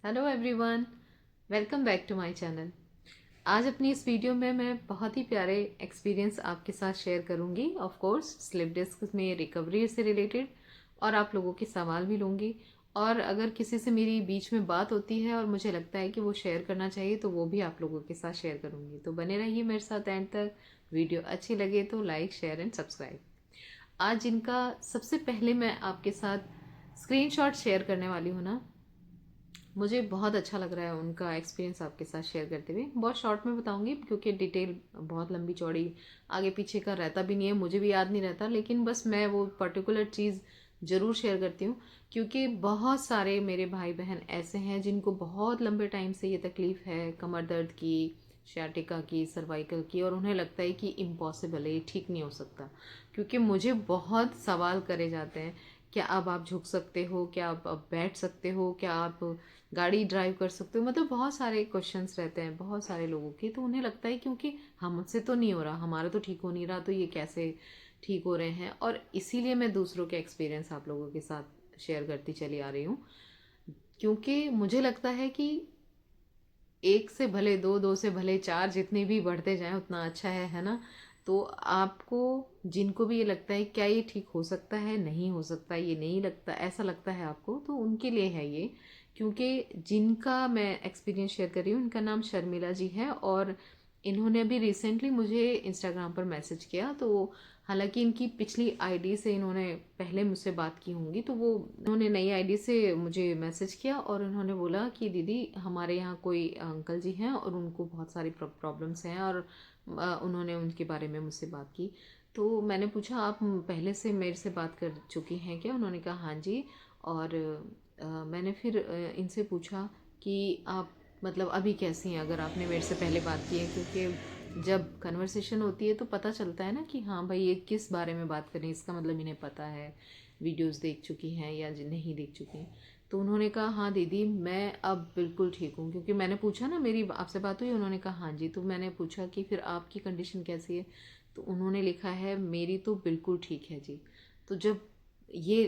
Hello everyone, welcome back to my channel. आज अपनी इस वीडियो में मैं बहुत ही प्यारे एक्सपीरियंस आपके साथ शेयर करूंगी। ऑफ कोर्स स्लिप डिस्क में रिकवरी से रिलेटेड, और आप लोगों के सवाल भी लूँगी। और अगर किसी से मेरी बीच में बात होती है और मुझे लगता है कि वो शेयर करना चाहिए तो वो भी आप लोगों के साथ शेयर करूँगी। तो बने रहिए मेरे साथ एंड तक। वीडियो अच्छी लगे तो लाइक, शेयर एंड सब्सक्राइब। आज जिनका सबसे पहले मैं आपके साथ स्क्रीनशॉट शेयर करने वाली हूँ ना, मुझे बहुत अच्छा लग रहा है उनका एक्सपीरियंस आपके साथ शेयर करते हुए। बहुत शॉर्ट में बताऊंगी क्योंकि डिटेल बहुत लंबी चौड़ी आगे पीछे का रहता भी नहीं है, मुझे भी याद नहीं रहता, लेकिन बस मैं वो पर्टिकुलर चीज़ ज़रूर शेयर करती हूँ। क्योंकि बहुत सारे मेरे भाई बहन ऐसे हैं जिनको बहुत लंबे टाइम से ये तकलीफ़ है, कमर दर्द की, शाटिका की, सर्वाइकल की, और उन्हें लगता है कि इम्पॉसिबल है, ये ठीक नहीं हो सकता। क्योंकि मुझे बहुत सवाल करे जाते हैं, क्या अब आप झुक सकते हो, क्या आप अब बैठ सकते हो, क्या आप गाड़ी ड्राइव कर सकते हो, मतलब बहुत सारे क्वेश्चंस रहते हैं बहुत सारे लोगों के। तो उन्हें लगता है क्योंकि हमसे तो नहीं हो रहा, हमारा तो ठीक हो नहीं रहा, तो ये कैसे ठीक हो रहे हैं। और इसीलिए मैं दूसरों के एक्सपीरियंस आप लोगों के साथ शेयर करती चली आ रही हूँ। क्योंकि मुझे लगता है कि एक से भले दो, दो से भले चार, जितने भी बढ़ते जाएं उतना अच्छा है ना। तो आपको, जिनको भी ये लगता है क्या ये ठीक हो सकता है, नहीं हो सकता, ये नहीं लगता, ऐसा लगता है आपको, तो उनके लिए है ये। क्योंकि जिनका मैं एक्सपीरियंस शेयर कर रही हूँ, इनका नाम शर्मिला जी है, और इन्होंने अभी रिसेंटली मुझे इंस्टाग्राम पर मैसेज किया। तो हालांकि इनकी पिछली आईडी से इन्होंने पहले मुझसे बात की होंगी, तो वो उन्होंने नई आईडी से मुझे मैसेज किया और उन्होंने बोला कि दीदी हमारे यहाँ कोई अंकल जी हैं और उनको बहुत सारी प्रॉब्लम्स हैं, और उन्होंने उनके बारे में मुझसे बात की। तो मैंने पूछा आप पहले से मेरे से बात कर चुकी हैं क्या? उन्होंने कहा हाँ जी। और मैंने फिर इनसे पूछा कि आप मतलब अभी कैसी हैं, अगर आपने मेरे से पहले बात की है। क्योंकि जब कन्वर्सेशन होती है तो पता चलता है ना कि हाँ भाई ये किस बारे में बात करें, इसका मतलब इन्हें पता है, वीडियोस देख चुकी हैं या नहीं देख चुकी हैं। तो उन्होंने कहा हाँ दीदी मैं अब बिल्कुल ठीक हूँ। क्योंकि मैंने पूछा ना मेरी आपसे बात हुई, उन्होंने कहा हाँ जी। तो मैंने पूछा कि फिर आपकी कंडीशन कैसी है, तो उन्होंने लिखा है मेरी तो बिल्कुल ठीक है जी। तो जब ये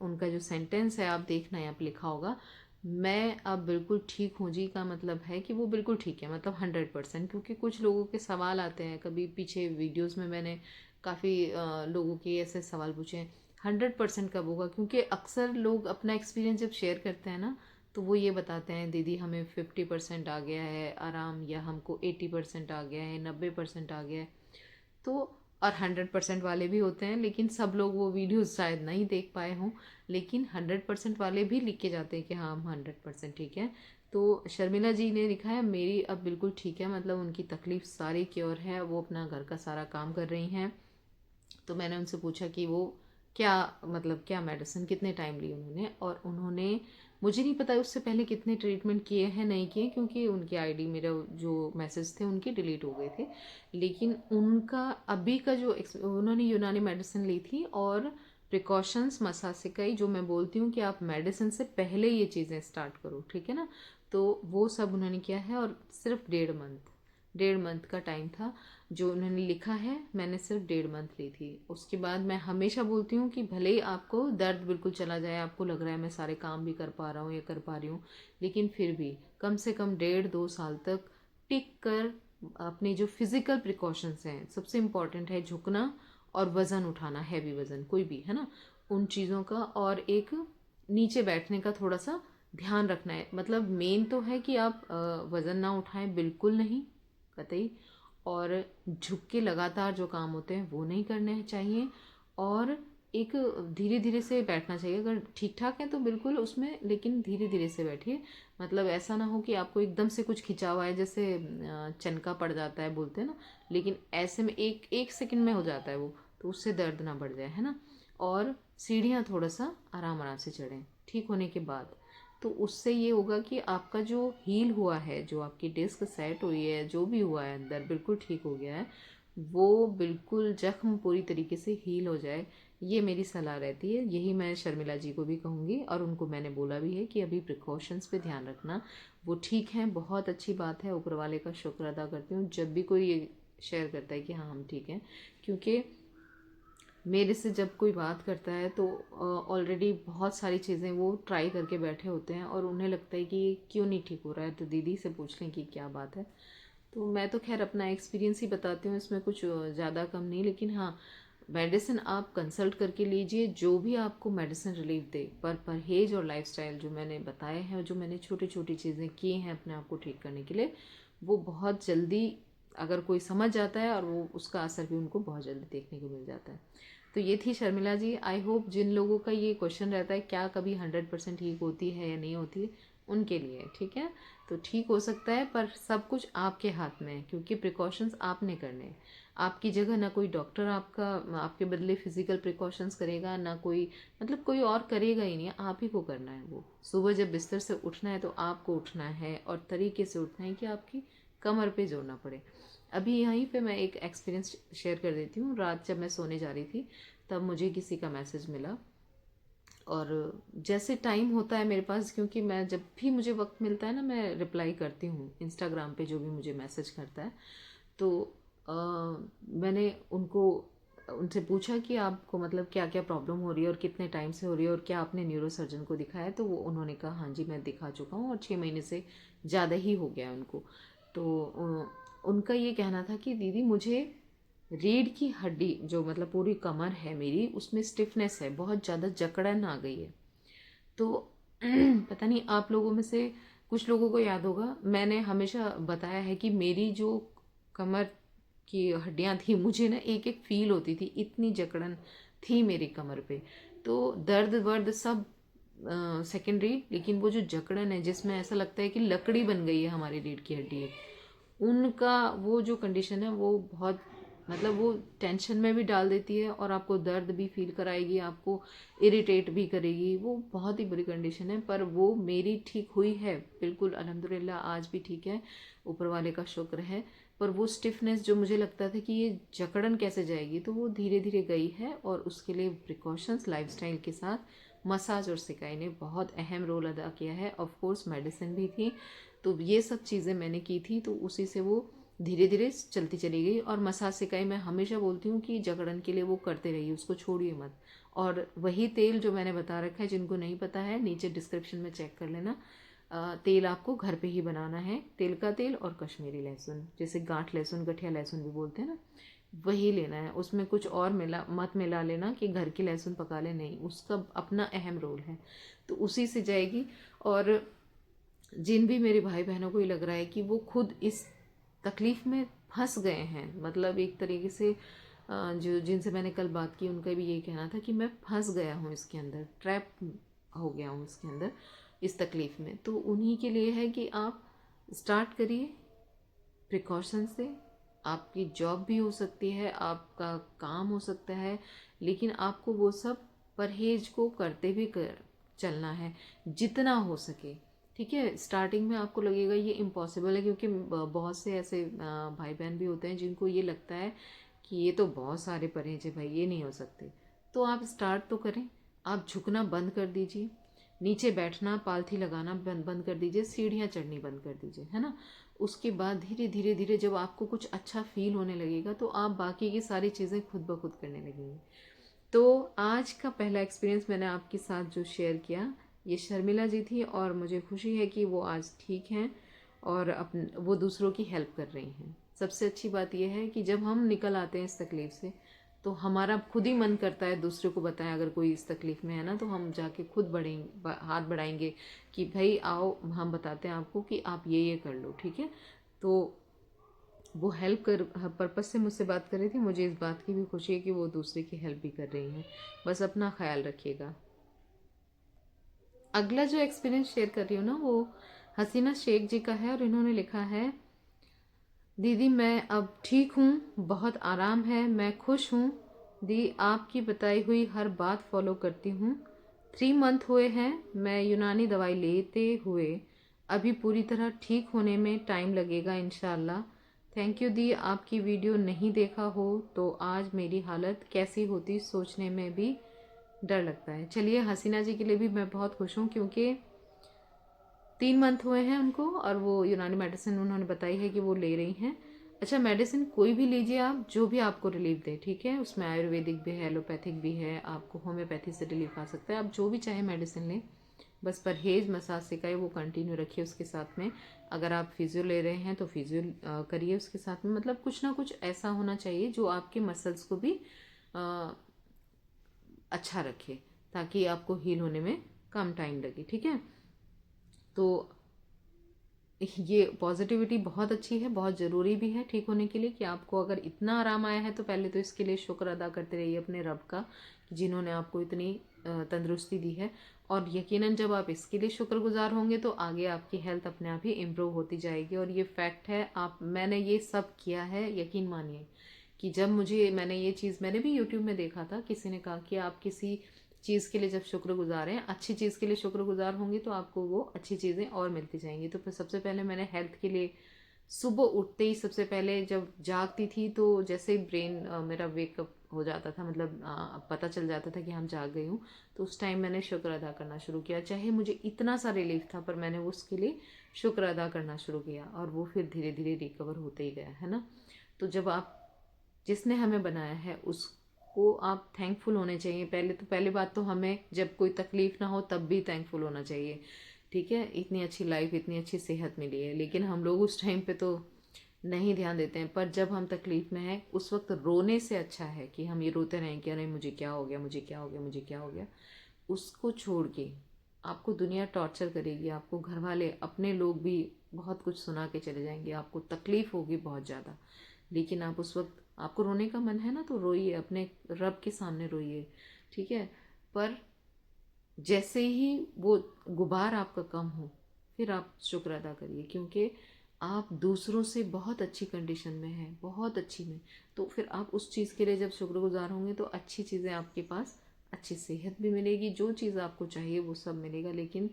उनका जो सेंटेंस है आप देखना, यहाँ पे लिखा होगा मैं अब बिल्कुल ठीक हूँ जी, का मतलब है कि वो बिल्कुल ठीक है, मतलब 100%। क्योंकि कुछ लोगों के सवाल आते हैं, कभी पीछे वीडियोस में मैंने काफ़ी लोगों के ऐसे सवाल पूछे हैं 100% कब होगा। क्योंकि अक्सर लोग अपना एक्सपीरियंस जब शेयर करते हैं ना, तो वो ये बताते हैं दीदी हमें 50% आ गया है आराम, या हमको 80% आ गया है, 90% आ गया है। तो और 100% वाले भी होते हैं, लेकिन सब लोग वो वीडियोस शायद नहीं देख पाए हों। लेकिन 100% वाले भी लिख के जाते हैं कि हाँ हम 100% ठीक है। तो शर्मिला जी ने लिखा है मेरी अब बिल्कुल ठीक है, मतलब उनकी तकलीफ सारी क्योर है, वो अपना घर का सारा काम कर रही हैं। तो मैंने उनसे पूछा कि वो क्या, मतलब क्या मेडिसिन कितने टाइम ली उन्होंने, और उन्होंने, मुझे नहीं पता उससे पहले कितने ट्रीटमेंट किए हैं नहीं किए, क्योंकि उनकी आईडी, मेरा जो मैसेज थे उनके डिलीट हो गए थे। लेकिन उनका अभी का जो उन्होंने यूनानी मेडिसिन ली थी, और प्रिकॉशंस मसासिकाई, जो मैं बोलती हूँ कि आप मेडिसिन से पहले ये चीज़ें स्टार्ट करो, ठीक है ना। तो वो सब उन्होंने किया है, और सिर्फ 1.5 मंथ का टाइम था जो उन्होंने लिखा है। मैंने सिर्फ 1.5 मंथ ली थी। उसके बाद मैं हमेशा बोलती हूँ कि भले ही आपको दर्द बिल्कुल चला जाए, आपको लग रहा है मैं सारे काम भी कर पा रहा हूँ या कर पा रही हूँ, लेकिन फिर भी कम से कम 1.5 2 साल तक टिक कर अपने जो फिजिकल प्रिकॉशंस हैं, सबसे इम्पॉर्टेंट है झुकना और वज़न उठाना, हैवी वज़न कोई भी है ना, उन चीज़ों का, और एक नीचे बैठने का थोड़ा सा ध्यान रखना है। मतलब मेन तो है कि आप वज़न ना उठाएं, बिल्कुल नहीं, कतई। और झुक के लगातार जो काम होते हैं वो नहीं करने चाहिए, और एक धीरे धीरे से बैठना चाहिए। अगर ठीक ठाक है तो बिल्कुल उसमें, लेकिन धीरे धीरे से बैठिए। मतलब ऐसा ना हो कि आपको एकदम से कुछ खिंचा हुआ है, जैसे चनका पड़ जाता है बोलते हैं ना, लेकिन ऐसे में एक एक सेकंड में हो जाता है वो, तो उससे दर्द ना बढ़ जाए, है ना। और सीढ़ियाँ थोड़ा सा आराम आराम से चढ़ें ठीक होने के बाद। तो उससे ये होगा कि आपका जो हील हुआ है, जो आपकी डिस्क सेट हुई है, जो भी हुआ है अंदर बिल्कुल ठीक हो गया है, वो बिल्कुल जख्म पूरी तरीके से हील हो जाए। ये मेरी सलाह रहती है, यही मैं शर्मिला जी को भी कहूँगी, और उनको मैंने बोला भी है कि अभी प्रिकॉशंस पे ध्यान रखना। वो ठीक हैं, बहुत अच्छी बात है, ऊपर वाले का शुक्र अदा करती हूँ जब भी कोई ये शेयर करता है कि हाँ हम ठीक हैं। क्योंकि मेरे से जब कोई बात करता है तो ऑलरेडी बहुत सारी चीज़ें वो ट्राई करके बैठे होते हैं और उन्हें लगता है कि ये क्यों नहीं ठीक हो रहा है, तो दीदी से पूछ लें कि क्या बात है। तो मैं तो खैर अपना एक्सपीरियंस ही बताती हूँ, इसमें कुछ ज़्यादा कम नहीं, लेकिन हाँ, मेडिसिन आप कंसल्ट करके लीजिए, जो भी आपको मेडिसिन रिलीफ दे, पर परहेज और लाइफस्टाइल जो मैंने बताए हैं, जो मैंने छोटी छोटी चीज़ें की हैं अपने आप को ठीक करने के लिए, वो बहुत जल्दी अगर कोई समझ जाता है और वो उसका असर भी उनको बहुत जल्दी देखने को मिल जाता है। तो ये थी शर्मिला जी। आई होप जिन लोगों का ये क्वेश्चन रहता है क्या कभी 100% ठीक होती है या नहीं होती है, उनके लिए ठीक है। तो ठीक हो सकता है, पर सब कुछ आपके हाथ में है, क्योंकि प्रिकॉशंस आपने करने हैं। आपकी जगह ना कोई डॉक्टर आपका आपके बदले फिजिकल प्रिकॉशंस करेगा, ना कोई मतलब कोई और करेगा ही नहीं, आप ही को करना है। वो सुबह जब बिस्तर से उठना है तो आपको उठना है और तरीके से उठना है कि आपकी कमर पे जोर ना पड़े। अभी यहीं पे मैं एक एक्सपीरियंस शेयर कर देती हूँ। रात जब मैं सोने जा रही थी तब मुझे किसी का मैसेज मिला, और जैसे टाइम होता है मेरे पास, क्योंकि मैं जब भी मुझे वक्त मिलता है ना, मैं रिप्लाई करती हूँ इंस्टाग्राम पे जो भी मुझे मैसेज करता है। तो मैंने उनसे पूछा कि आपको मतलब क्या क्या प्रॉब्लम हो रही है और कितने टाइम से हो रही है और क्या आपने न्यूरो सर्जन को दिखाया है। तो वो उन्होंने कहा हाँ जी मैं दिखा चुका हूँ और 6 महीने से ज़्यादा ही हो गया है उनको। तो उनका ये कहना था कि दीदी मुझे रीढ़ की हड्डी जो मतलब पूरी कमर है मेरी, उसमें स्टिफनेस है, बहुत ज़्यादा जकड़न आ गई है। तो पता नहीं आप लोगों में से कुछ लोगों को याद होगा, मैंने हमेशा बताया है कि मेरी जो कमर की हड्डियां थी, मुझे ना एक एक फील होती थी, इतनी जकड़न थी मेरी कमर पे। तो दर्द वर्द सब सेकेंडरी, लेकिन वो जो जकड़न है जिसमें ऐसा लगता है कि लकड़ी बन गई है हमारी रीढ़ की हड्डी एक, उनका वो जो कंडीशन है वो बहुत मतलब वो टेंशन में भी डाल देती है और आपको दर्द भी फील कराएगी, आपको इरिटेट भी करेगी। वो बहुत ही बुरी कंडीशन है, पर वो मेरी ठीक हुई है बिल्कुल अल्हम्दुलिल्लाह, आज भी ठीक है, ऊपर वाले का शुक्र है। पर वो स्टिफनेस जो मुझे लगता था कि ये जकड़न कैसे जाएगी, तो वो धीरे धीरे गई है। और उसके लिए प्रिकॉशंस लाइफस्टाइल के साथ मसाज और सिकाई ने बहुत अहम रोल अदा किया है। ऑफ कोर्स मेडिसिन भी थी, तो ये सब चीज़ें मैंने की थी, तो उसी से वो धीरे धीरे चलती चली गई। और मसाज सिकाई मैं हमेशा बोलती हूँ कि जकड़न के लिए वो करते रहिए, उसको छोड़िए मत। और वही तेल जो मैंने बता रखा है, जिनको नहीं पता है नीचे डिस्क्रिप्शन में चेक कर लेना। तेल आपको घर पे ही बनाना है, तिल का तेल और कश्मीरी लहसुन, जैसे गांठ लहसुन गठिया लहसुन भी बोलते हैं ना, वही लेना है। उसमें कुछ और मत मिला लेना कि घर की लहसुन पका ले, नहीं, उसका अपना अहम रोल है, तो उसी से जाएगी। और जिन भी मेरे भाई बहनों को ये लग रहा है कि वो खुद इस तकलीफ़ में फंस गए हैं, मतलब एक तरीके से जो जिनसे मैंने कल बात की उनका भी यही कहना था कि मैं फंस गया हूँ इसके अंदर, ट्रैप हो गया हूँ इसके अंदर, इस तकलीफ़ में। तो उन्हीं के लिए है कि आप स्टार्ट करिए प्रिकॉशन से। आपकी जॉब भी हो सकती है, आपका काम हो सकता है, लेकिन आपको वो सब परहेज को करते भी कर चलना है जितना हो सके। ठीक है, स्टार्टिंग में आपको लगेगा ये इम्पॉसिबल है, क्योंकि बहुत से ऐसे भाई बहन भी होते हैं जिनको ये लगता है कि ये तो बहुत सारे परहेज है भाई, ये नहीं हो सकते। तो आप स्टार्ट तो करें, आप झुकना बंद कर दीजिए, नीचे बैठना पालथी लगाना बंद बंद कर दीजिए, सीढ़ियाँ चढ़नी बंद कर दीजिए, है ना। उसके बाद धीरे धीरे धीरे जब आपको कुछ अच्छा फील होने लगेगा तो आप बाकी की सारी चीज़ें खुद ब खुद करने लगेंगे। तो आज का पहला एक्सपीरियंस मैंने आपके साथ जो शेयर किया, ये शर्मिला जी थी, और मुझे खुशी है कि वो आज ठीक हैं और वो दूसरों की हेल्प कर रही हैं। सबसे अच्छी बात यह है कि जब हम निकल आते हैं इस तकलीफ़ से, तो हमारा खुद ही मन करता है दूसरे को बताएं, अगर कोई इस तकलीफ़ में है ना, तो हम जाके खुद बढ़ेंगे, हाथ बढ़ाएंगे कि भाई आओ हम बताते हैं आपको कि आप ये कर लो, ठीक है। तो वो हेल्प कर पर्पस से मुझसे बात कर रही थी, मुझे इस बात की भी खुशी है कि वो दूसरे की हेल्प भी कर रही हैं। बस अपना ख्याल रखिएगा। अगला जो एक्सपीरियंस शेयर कर रही हूँ ना, वो हसीना शेख जी का है, और इन्होंने लिखा है, दीदी मैं अब ठीक हूँ, बहुत आराम है, मैं खुश हूँ। दी आपकी बताई हुई हर बात फॉलो करती हूँ। 3 मंथ हुए हैं मैं यूनानी दवाई लेते हुए, अभी पूरी तरह ठीक होने में टाइम लगेगा इंशाल्लाह। थैंक यू दी, आपकी वीडियो नहीं देखा हो तो आज मेरी हालत कैसी होती सोचने में भी डर लगता है। चलिए, हसीना जी के लिए भी मैं बहुत खुश हूँ, क्योंकि 3 मंथ हुए हैं उनको और वो यूनानी मेडिसिन उन्होंने बताई है कि वो ले रही हैं। अच्छा, मेडिसिन कोई भी लीजिए आप, जो भी आपको रिलीफ दे, ठीक है। उसमें आयुर्वेदिक भी है, एलोपैथिक भी है, आपको होम्योपैथी से रिलीफ आ सकता है। आप जो भी चाहे मेडिसिन लें, बस परहेज मसाज सिखाए वो कंटिन्यू रखिए उसके साथ में। अगर आप फिजियो ले रहे हैं तो फिजियो करिए उसके साथ में। मतलब कुछ ना कुछ ऐसा होना चाहिए जो आपके मसल्स को भी अ, अच्छा रखे, ताकि आपको हील होने में कम टाइम लगे, ठीक है। तो ये पॉजिटिविटी बहुत अच्छी है, बहुत ज़रूरी भी है ठीक होने के लिए, कि आपको अगर इतना आराम आया है तो पहले तो इसके लिए शुक्र अदा करते रहिए अपने रब का, कि जिन्होंने आपको इतनी तंदुरुस्ती दी है। और यकीनन जब आप इसके लिए शुक्रगुजार होंगे तो आगे आपकी हेल्थ अपने आप ही इम्प्रूव होती जाएगी। और ये फैक्ट है, आप मैंने ये सब किया है, यकीन मानिए कि जब मैंने ये चीज़ मैंने भी यूट्यूब में देखा था, किसी ने कहा कि आप किसी चीज़ के लिए जब शुक्रगुजार हैं, अच्छी चीज़ के लिए शुक्रगुजार होंगे तो आपको वो अच्छी चीज़ें और मिलती जाएंगी। तो फिर सबसे पहले मैंने हेल्थ के लिए सुबह उठते ही सबसे पहले जब जागती थी तो जैसे ही ब्रेन मेरा वेकअप हो जाता था, मतलब पता चल जाता था कि हम जाग गई हूँ, तो उस टाइम मैंने शुक्र अदा करना शुरू किया। चाहे मुझे इतना सा रिलीफ था, पर मैंने उसके लिए शुक्र अदा करना शुरू किया, और वो फिर धीरे धीरे रिकवर होते ही गया, है ना। तो जब आप, जिसने हमें बनाया है उसको आप थैंकफुल होने चाहिए। पहली बात तो हमें जब कोई तकलीफ़ ना हो तब भी थैंकफुल होना चाहिए, ठीक है। इतनी अच्छी लाइफ, इतनी अच्छी सेहत मिली है, लेकिन हम लोग उस टाइम पे तो नहीं ध्यान देते हैं। पर जब हम तकलीफ़ में हैं उस वक्त रोने से अच्छा है कि हम ये रोते रहें कि अरे मुझे क्या हो गया, मुझे क्या हो गया, मुझे क्या हो गया। उसको छोड़ के आपको दुनिया टॉर्चर करेगी, आपको घर वाले, अपने लोग भी बहुत कुछ सुना के चले जाएंगे, आपको तकलीफ़ होगी बहुत ज़्यादा। लेकिन आप उस वक्त, आपको रोने का मन है ना तो रोइए, अपने रब के सामने रोइए, ठीक है। पर जैसे ही वो गुबार आपका कम हो, फिर आप शुक्र अदा करिए, क्योंकि आप दूसरों से बहुत अच्छी कंडीशन में हैं, बहुत अच्छी में। तो फिर आप उस चीज़ के लिए जब शुक्रगुजार होंगे तो अच्छी चीज़ें आपके पास, अच्छी सेहत भी मिलेगी, जो चीज़ आपको चाहिए वो सब मिलेगा। लेकिन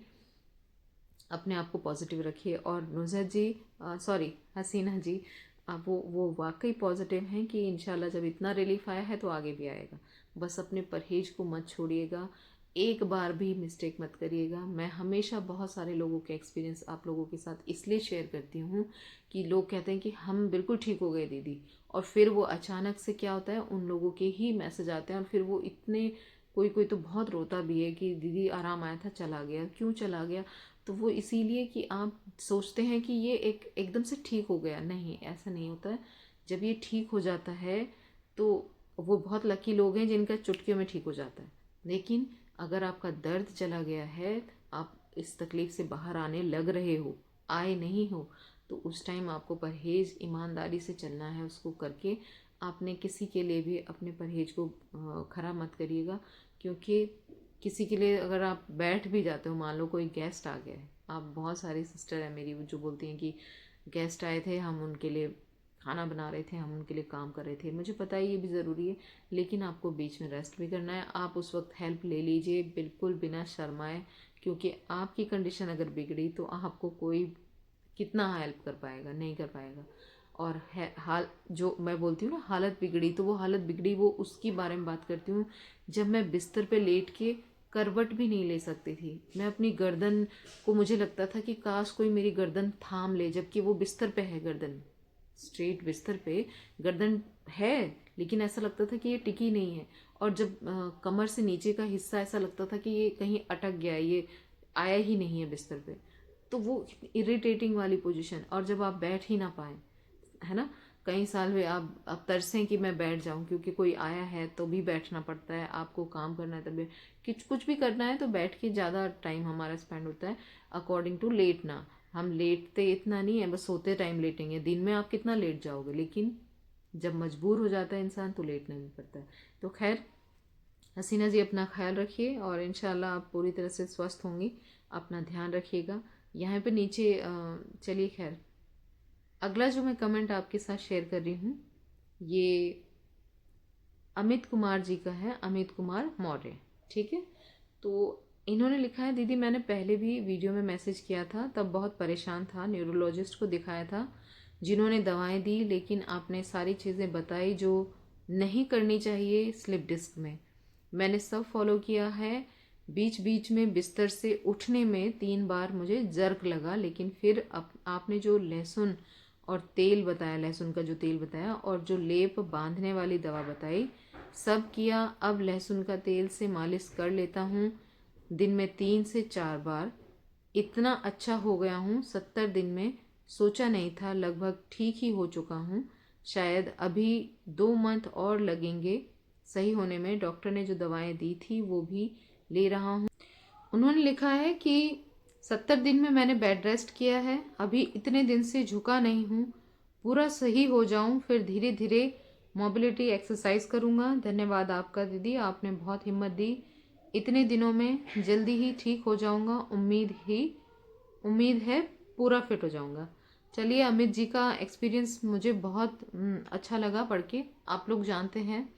अपने आप को पॉजिटिव रखिए। और नुज़हत जी, सॉरी हसीना जी, वो वाकई पॉजिटिव हैं कि इंशाल्लाह जब इतना रिलीफ आया है तो आगे भी आएगा। बस अपने परहेज को मत छोड़िएगा, एक बार भी मिस्टेक मत करिएगा। मैं हमेशा बहुत सारे लोगों के एक्सपीरियंस आप लोगों के साथ इसलिए शेयर करती हूँ कि लोग कहते हैं कि हम बिल्कुल ठीक हो गए दीदी, और फिर वो अचानक से क्या होता है, उन लोगों के ही मैसेज आते हैं, और फिर वो इतने, कोई कोई तो बहुत रोता भी है कि दीदी आराम आया था चला गया, क्यों चला गया। तो वो इसीलिए कि आप सोचते हैं कि ये एकदम से ठीक हो गया, नहीं, ऐसा नहीं होता है। जब ये ठीक हो जाता है तो वो बहुत लकी लोग हैं जिनका चुटकियों में ठीक हो जाता है। लेकिन अगर आपका दर्द चला गया है, आप इस तकलीफ से बाहर आने लग रहे हो, आए नहीं हो, तो उस टाइम आपको परहेज ईमानदारी से चलना है, उसको करके आपने किसी के लिए भी अपने परहेज को ख़राब मत करिएगा। क्योंकि किसी के लिए अगर आप बैठ भी जाते हो, मान लो कोई गेस्ट आ गया है, आप, बहुत सारी सिस्टर है मेरी जो बोलती हैं कि गेस्ट आए थे, हम उनके लिए खाना बना रहे थे, हम उनके लिए काम कर रहे थे, मुझे पता है ये भी ज़रूरी है, लेकिन आपको बीच में रेस्ट भी करना है। आप उस वक्त हेल्प ले लीजिए बिल्कुल बिना शर्माए, क्योंकि आपकी कंडीशन अगर बिगड़ी तो आपको कोई कितना हेल्प कर पाएगा, नहीं कर पाएगा। और है हाल, जो मैं बोलती हूँ ना हालत बिगड़ी, तो वो हालत बिगड़ी वो उसकी बारे में बात करती हूँ जब मैं बिस्तर पे लेट के करवट भी नहीं ले सकती थी। मैं अपनी गर्दन को, मुझे लगता था कि काश कोई मेरी गर्दन थाम ले, जबकि वो बिस्तर पे है, गर्दन स्ट्रेट बिस्तर पे गर्दन है, लेकिन ऐसा लगता था कि ये टिकी नहीं है। और जब कमर से नीचे का हिस्सा ऐसा लगता था कि ये कहीं अटक गया है, ये आया ही नहीं है बिस्तर पे। तो वो इरिटेटिंग वाली पोजीशन, और जब आप बैठ ही ना पाए, है ना, कई साल हुए आप तरसें कि मैं बैठ जाऊं, क्योंकि कोई आया है तो भी बैठना पड़ता है, आपको काम करना है तभी कुछ भी करना है तो बैठ के ज़्यादा टाइम हमारा स्पेंड होता है। अकॉर्डिंग टू लेटना, हम लेटते इतना नहीं है, बस सोते टाइम लेटेंगे, दिन में आप कितना लेट जाओगे, लेकिन जब मजबूर हो जाता है इंसान तो लेटना भी पड़ता है। तो खैर हसीना जी, अपना ख्याल रखिए और इंशाल्लाह आप पूरी तरह से स्वस्थ होंगी। अपना ध्यान रखिएगा। यहाँ पे नीचे चलिए खैर, अगला जो मैं कमेंट आपके साथ शेयर कर रही हूँ, ये अमित कुमार जी का है, अमित कुमार मौर्य, ठीक है। तो इन्होंने लिखा है, दीदी मैंने पहले भी वीडियो में मैसेज किया था, तब बहुत परेशान था, न्यूरोलॉजिस्ट को दिखाया था जिन्होंने दवाएं दी, लेकिन आपने सारी चीज़ें बताई जो नहीं करनी चाहिए स्लिप डिस्क में। मैंने सब फॉलो किया है। बीच बीच में बिस्तर से उठने में 3 बार मुझे जर्क लगा, लेकिन फिर आपने जो लहसुन और तेल बताया, लहसुन का जो तेल बताया, और जो लेप बांधने वाली दवा बताई, सब किया। अब लहसुन का तेल से मालिश कर लेता हूँ दिन में 3 से 4 बार। इतना अच्छा हो गया हूँ 70 दिन में, सोचा नहीं था। लगभग ठीक ही हो चुका हूँ। शायद अभी 2 मंथ और लगेंगे सही होने में। डॉक्टर ने जो दवाएं दी थी वो भी ले रहा हूँ। उन्होंने लिखा है कि 70 दिन में मैंने बेड रेस्ट किया है, अभी इतने दिन से झुका नहीं हूँ, पूरा सही हो जाऊँ फिर धीरे धीरे मोबिलिटी एक्सरसाइज करूँगा। धन्यवाद आपका दीदी, आपने बहुत हिम्मत दी। इतने दिनों में जल्दी ही ठीक हो जाऊँगा, उम्मीद है पूरा फिट हो जाऊँगा। चलिए, अमित जी का एक्सपीरियंस मुझे बहुत अच्छा लगा पढ़ के। आप लोग जानते हैं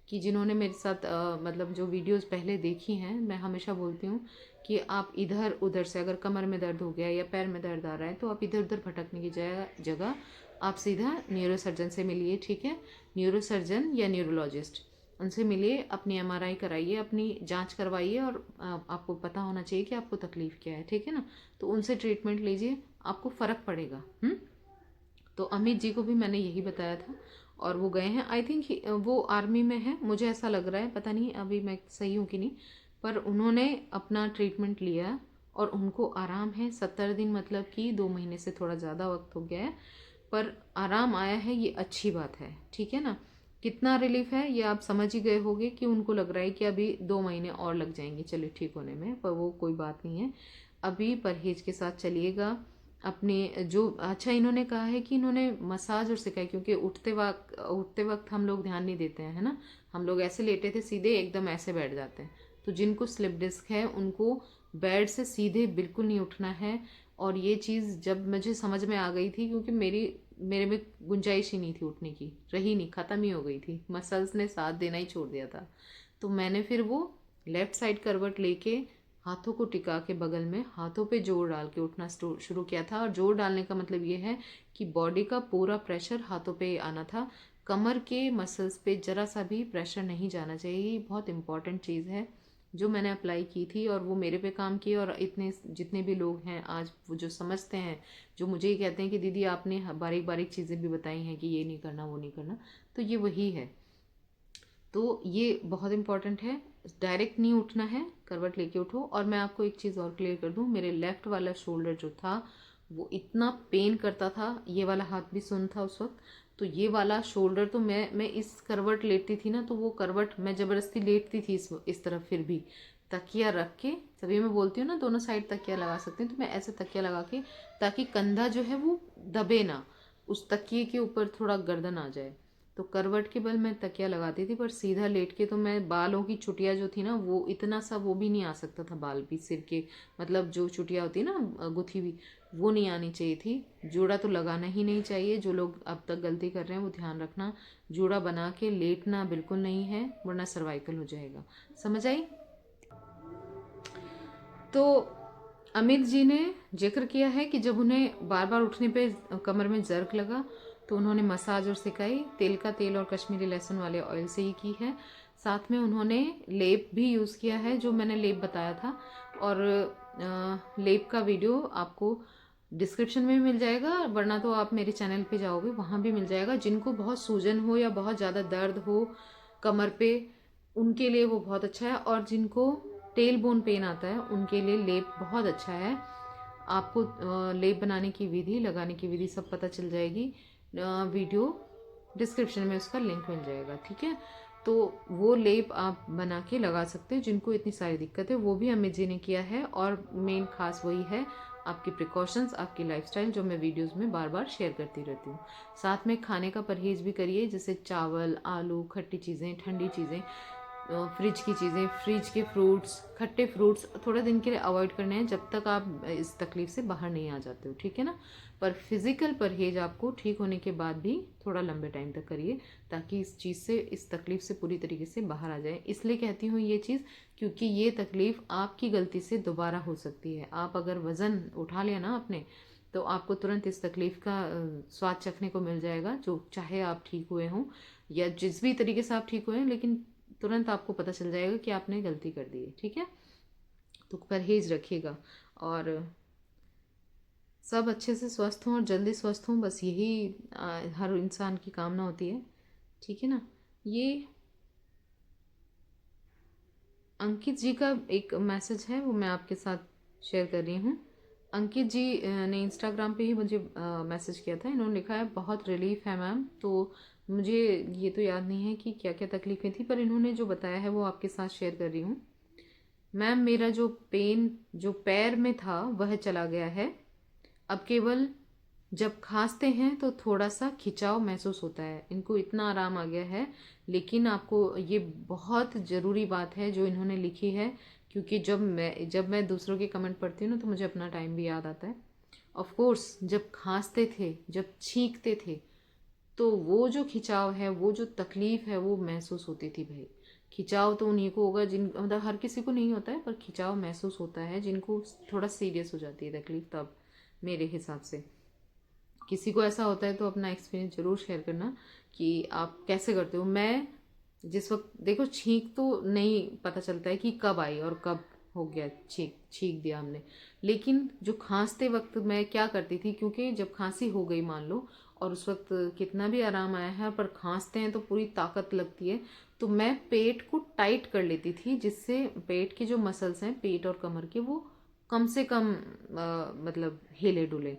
कि जिन्होंने मेरे साथ मतलब जो वीडियोस पहले देखी हैं, मैं हमेशा बोलती हूँ कि आप इधर उधर से, अगर कमर में दर्द हो गया या पैर में दर्द आ रहा है, तो आप इधर उधर भटकने की जगह आप सीधा न्यूरोसर्जन से मिलिए, ठीक है। न्यूरोसर्जन या न्यूरोलॉजिस्ट, उनसे मिलिए, अपनी एमआरआई कराइए, अपनी जांच करवाइए, और आपको पता होना चाहिए कि आपको तकलीफ़ क्या है, ठीक है ना। तो उनसे ट्रीटमेंट लीजिए, आपको फ़र्क पड़ेगा। तो अमित जी को भी मैंने यही बताया था और वो गए हैं। आई थिंक वो आर्मी में है, मुझे ऐसा लग रहा है, पता नहीं अभी मैं सही हूँ कि नहीं, पर उन्होंने अपना ट्रीटमेंट लिया और उनको आराम है। 70 दिन मतलब कि 2 महीने से थोड़ा ज़्यादा वक्त हो गया है, पर आराम आया है, ये अच्छी बात है, ठीक है ना। कितना रिलीफ है ये आप समझ ही गए होंगे कि उनको लग रहा है कि अभी 2 महीने और लग जाएंगे चलिए ठीक होने में, पर वो कोई बात नहीं है। अभी परहेज के साथ चलिएगा। अपने जो अच्छा इन्होंने कहा है कि इन्होंने मसाज और सिखाई, क्योंकि उठते वक्त हम लोग ध्यान नहीं देते हैं, है ना। हम लोग ऐसे लेटे थे, सीधे एकदम ऐसे बैठ जाते हैं। तो जिनको स्लिप डिस्क है उनको बेड से सीधे बिल्कुल नहीं उठना है। और ये चीज़ जब मुझे समझ में आ गई थी, क्योंकि मेरे में गुंजाइश ही नहीं थी उठने की, रही नहीं, ख़त्म ही हो गई थी, मसल्स ने साथ देना ही छोड़ दिया था। तो मैंने फिर वो लेफ़्ट साइड करवट लेके हाथों को टिका के बगल में हाथों पे जोर डाल के उठना शुरू किया था। और जोर डालने का मतलब ये है कि बॉडी का पूरा प्रेशर हाथों पे आना था, कमर के मसल्स पे जरा सा भी प्रेशर नहीं जाना चाहिए। ये बहुत इंपॉर्टेंट चीज़ है जो मैंने अप्लाई की थी और वो मेरे पे काम की। और इतने जितने भी लोग हैं आज वो जो समझते हैं, जो मुझे ये कहते हैं कि दीदी आपने बारीक बारीक चीज़ें भी बताई हैं कि ये नहीं करना वो नहीं करना, तो ये वही है। तो ये बहुत इंपॉर्टेंट है, डायरेक्ट नहीं उठना है, करवट लेके उठो। और मैं आपको एक चीज़ और क्लियर कर दूं, मेरे लेफ़्ट वाला शोल्डर जो था वो इतना पेन करता था, ये वाला हाथ भी सुन था उस वक्त। तो ये वाला शोल्डर तो मैं इस करवट लेटती थी ना, तो वो करवट मैं ज़बरदस्ती लेटती थी इस तरफ, फिर भी तकिया रख के, तभी मैं बोलती हूँ ना दोनों साइड तकिया लगा सकते हैं, तो मैं ऐसे तकिया लगा के, ताकि कंधा जो है वो दबे ना, उस तकिए के ऊपर थोड़ा गर्दन आ जाए। तो करवट के बल मैं तकिया लगाती थी, पर सीधा लेट के तो मैं बालों की चुटिया जो थी ना, वो इतना सा वो भी नहीं आ सकता था, बाल भी सिर के, मतलब जो चुटिया होती है ना गुथी हुई, वो नहीं आनी चाहिए थी। जूड़ा तो लगाना ही नहीं चाहिए, जो लोग अब तक गलती कर रहे हैं वो ध्यान रखना, जूड़ा बना के लेटना बिल्कुल नहीं है, वरना सर्वाइकल हो जाएगा। समझ आई। तो अमित जी ने जिक्र किया है कि जब उन्हें बार बार उठने पे कमर में जर्क लगा तो उन्होंने मसाज और सिकाई तेल का तेल और कश्मीरी लहसुन वाले ऑयल से ही की है। साथ में उन्होंने लेप भी यूज़ किया है, जो मैंने लेप बताया था। और लेप का वीडियो आपको डिस्क्रिप्शन में भी मिल जाएगा, वरना तो आप मेरे चैनल पे जाओगे वहाँ भी मिल जाएगा। जिनको बहुत सूजन हो या बहुत ज़्यादा दर्द हो कमर पे, उनके लिए वो बहुत अच्छा है। और जिनको टेल बोन पेन आता है उनके लिए लेप बहुत अच्छा है। आपको लेप बनाने की विधि, लगाने की विधि सब पता चल जाएगी। वीडियो डिस्क्रिप्शन में उसका लिंक मिल जाएगा, ठीक है। तो वो लेप आप बना के लगा सकते हैं। जिनको इतनी सारी दिक्कत है वो भी अमित जी ने किया है। और मेन खास वही है आपकी प्रिकॉशंस, आपकी लाइफस्टाइल, जो मैं वीडियोस में बार बार शेयर करती रहती हूँ। साथ में खाने का परहेज भी करिए, जैसे चावल, आलू, खट्टी चीज़ें, ठंडी चीज़ें, फ्रिज की चीज़ें, फ्रिज के फ्रूट्स, खट्टे फ्रूट्स थोड़े दिन के लिए अवॉइड करने हैं, जब तक आप इस तकलीफ से बाहर नहीं आ जाते हो, ठीक है ना। पर फिज़िकल परहेज आपको ठीक होने के बाद भी थोड़ा लंबे टाइम तक करिए, ताकि इस चीज़ से, इस तकलीफ से पूरी तरीके से बाहर आ जाए। इसलिए कहती हूँ ये चीज़, क्योंकि ये तकलीफ़ आपकी गलती से दोबारा हो सकती है। आप अगर वज़न उठा लिया ना आपने, तो आपको तुरंत इस तकलीफ़ का स्वाद चखने को मिल जाएगा, जो चाहे आप ठीक हुए हों या जिस भी तरीके से आप ठीक हुए हैं, लेकिन तुरंत आपको पता चल जाएगा कि आपने गलती कर दी है, ठीक है। तो परहेज रखिएगा। और सब अच्छे से स्वस्थ हों और जल्दी स्वस्थ हों, बस यही हर इंसान की कामना होती है, ठीक है ना। ये अंकित जी का एक मैसेज है, वो मैं आपके साथ शेयर कर रही हूँ। अंकित जी ने इंस्टाग्राम पे ही मुझे मैसेज किया था। इन्होंने लिखा है बहुत रिलीफ है मैम। तो मुझे ये तो याद नहीं है कि क्या क्या तकलीफ़ें थी, पर इन्होंने जो बताया है वो आपके साथ शेयर कर रही हूँ। मैम मेरा जो पेन जो पैर में था वह चला गया है। अब केवल जब खांसते हैं तो थोड़ा सा खिंचाव महसूस होता है। इनको इतना आराम आ गया है। लेकिन आपको ये बहुत ज़रूरी बात है जो इन्होंने लिखी है, क्योंकि जब मैं दूसरों के कमेंट पढ़ती हूँ ना तो मुझे अपना टाइम भी याद आता है। ऑफ कोर्स जब खांसते थे, जब छींकते थे, तो वो जो खिंचाव है, वो जो तकलीफ है वो महसूस होती थी भाई। खिंचाव तो उन्हीं को होगा जिन, मतलब हर किसी को नहीं होता है, पर खिंचाव महसूस होता है जिनको थोड़ा सीरियस हो जाती है तकलीफ, तब मेरे हिसाब से। किसी को ऐसा होता है तो अपना एक्सपीरियंस ज़रूर शेयर करना कि आप कैसे करते हो। मैं जिस वक्त देखो, छींक तो नहीं पता चलता है कि कब आई और कब हो गया, छींक छींक दिया हमने। लेकिन जो खांसते वक्त मैं क्या करती थी, क्योंकि जब खांसी हो गई मान लो और उस वक्त कितना भी आराम आया है, पर खांसते हैं तो पूरी ताकत लगती है, तो मैं पेट को टाइट कर लेती थी, जिससे पेट के जो मसल्स हैं पेट और कमर के, वो कम से कम मतलब हिले डुले।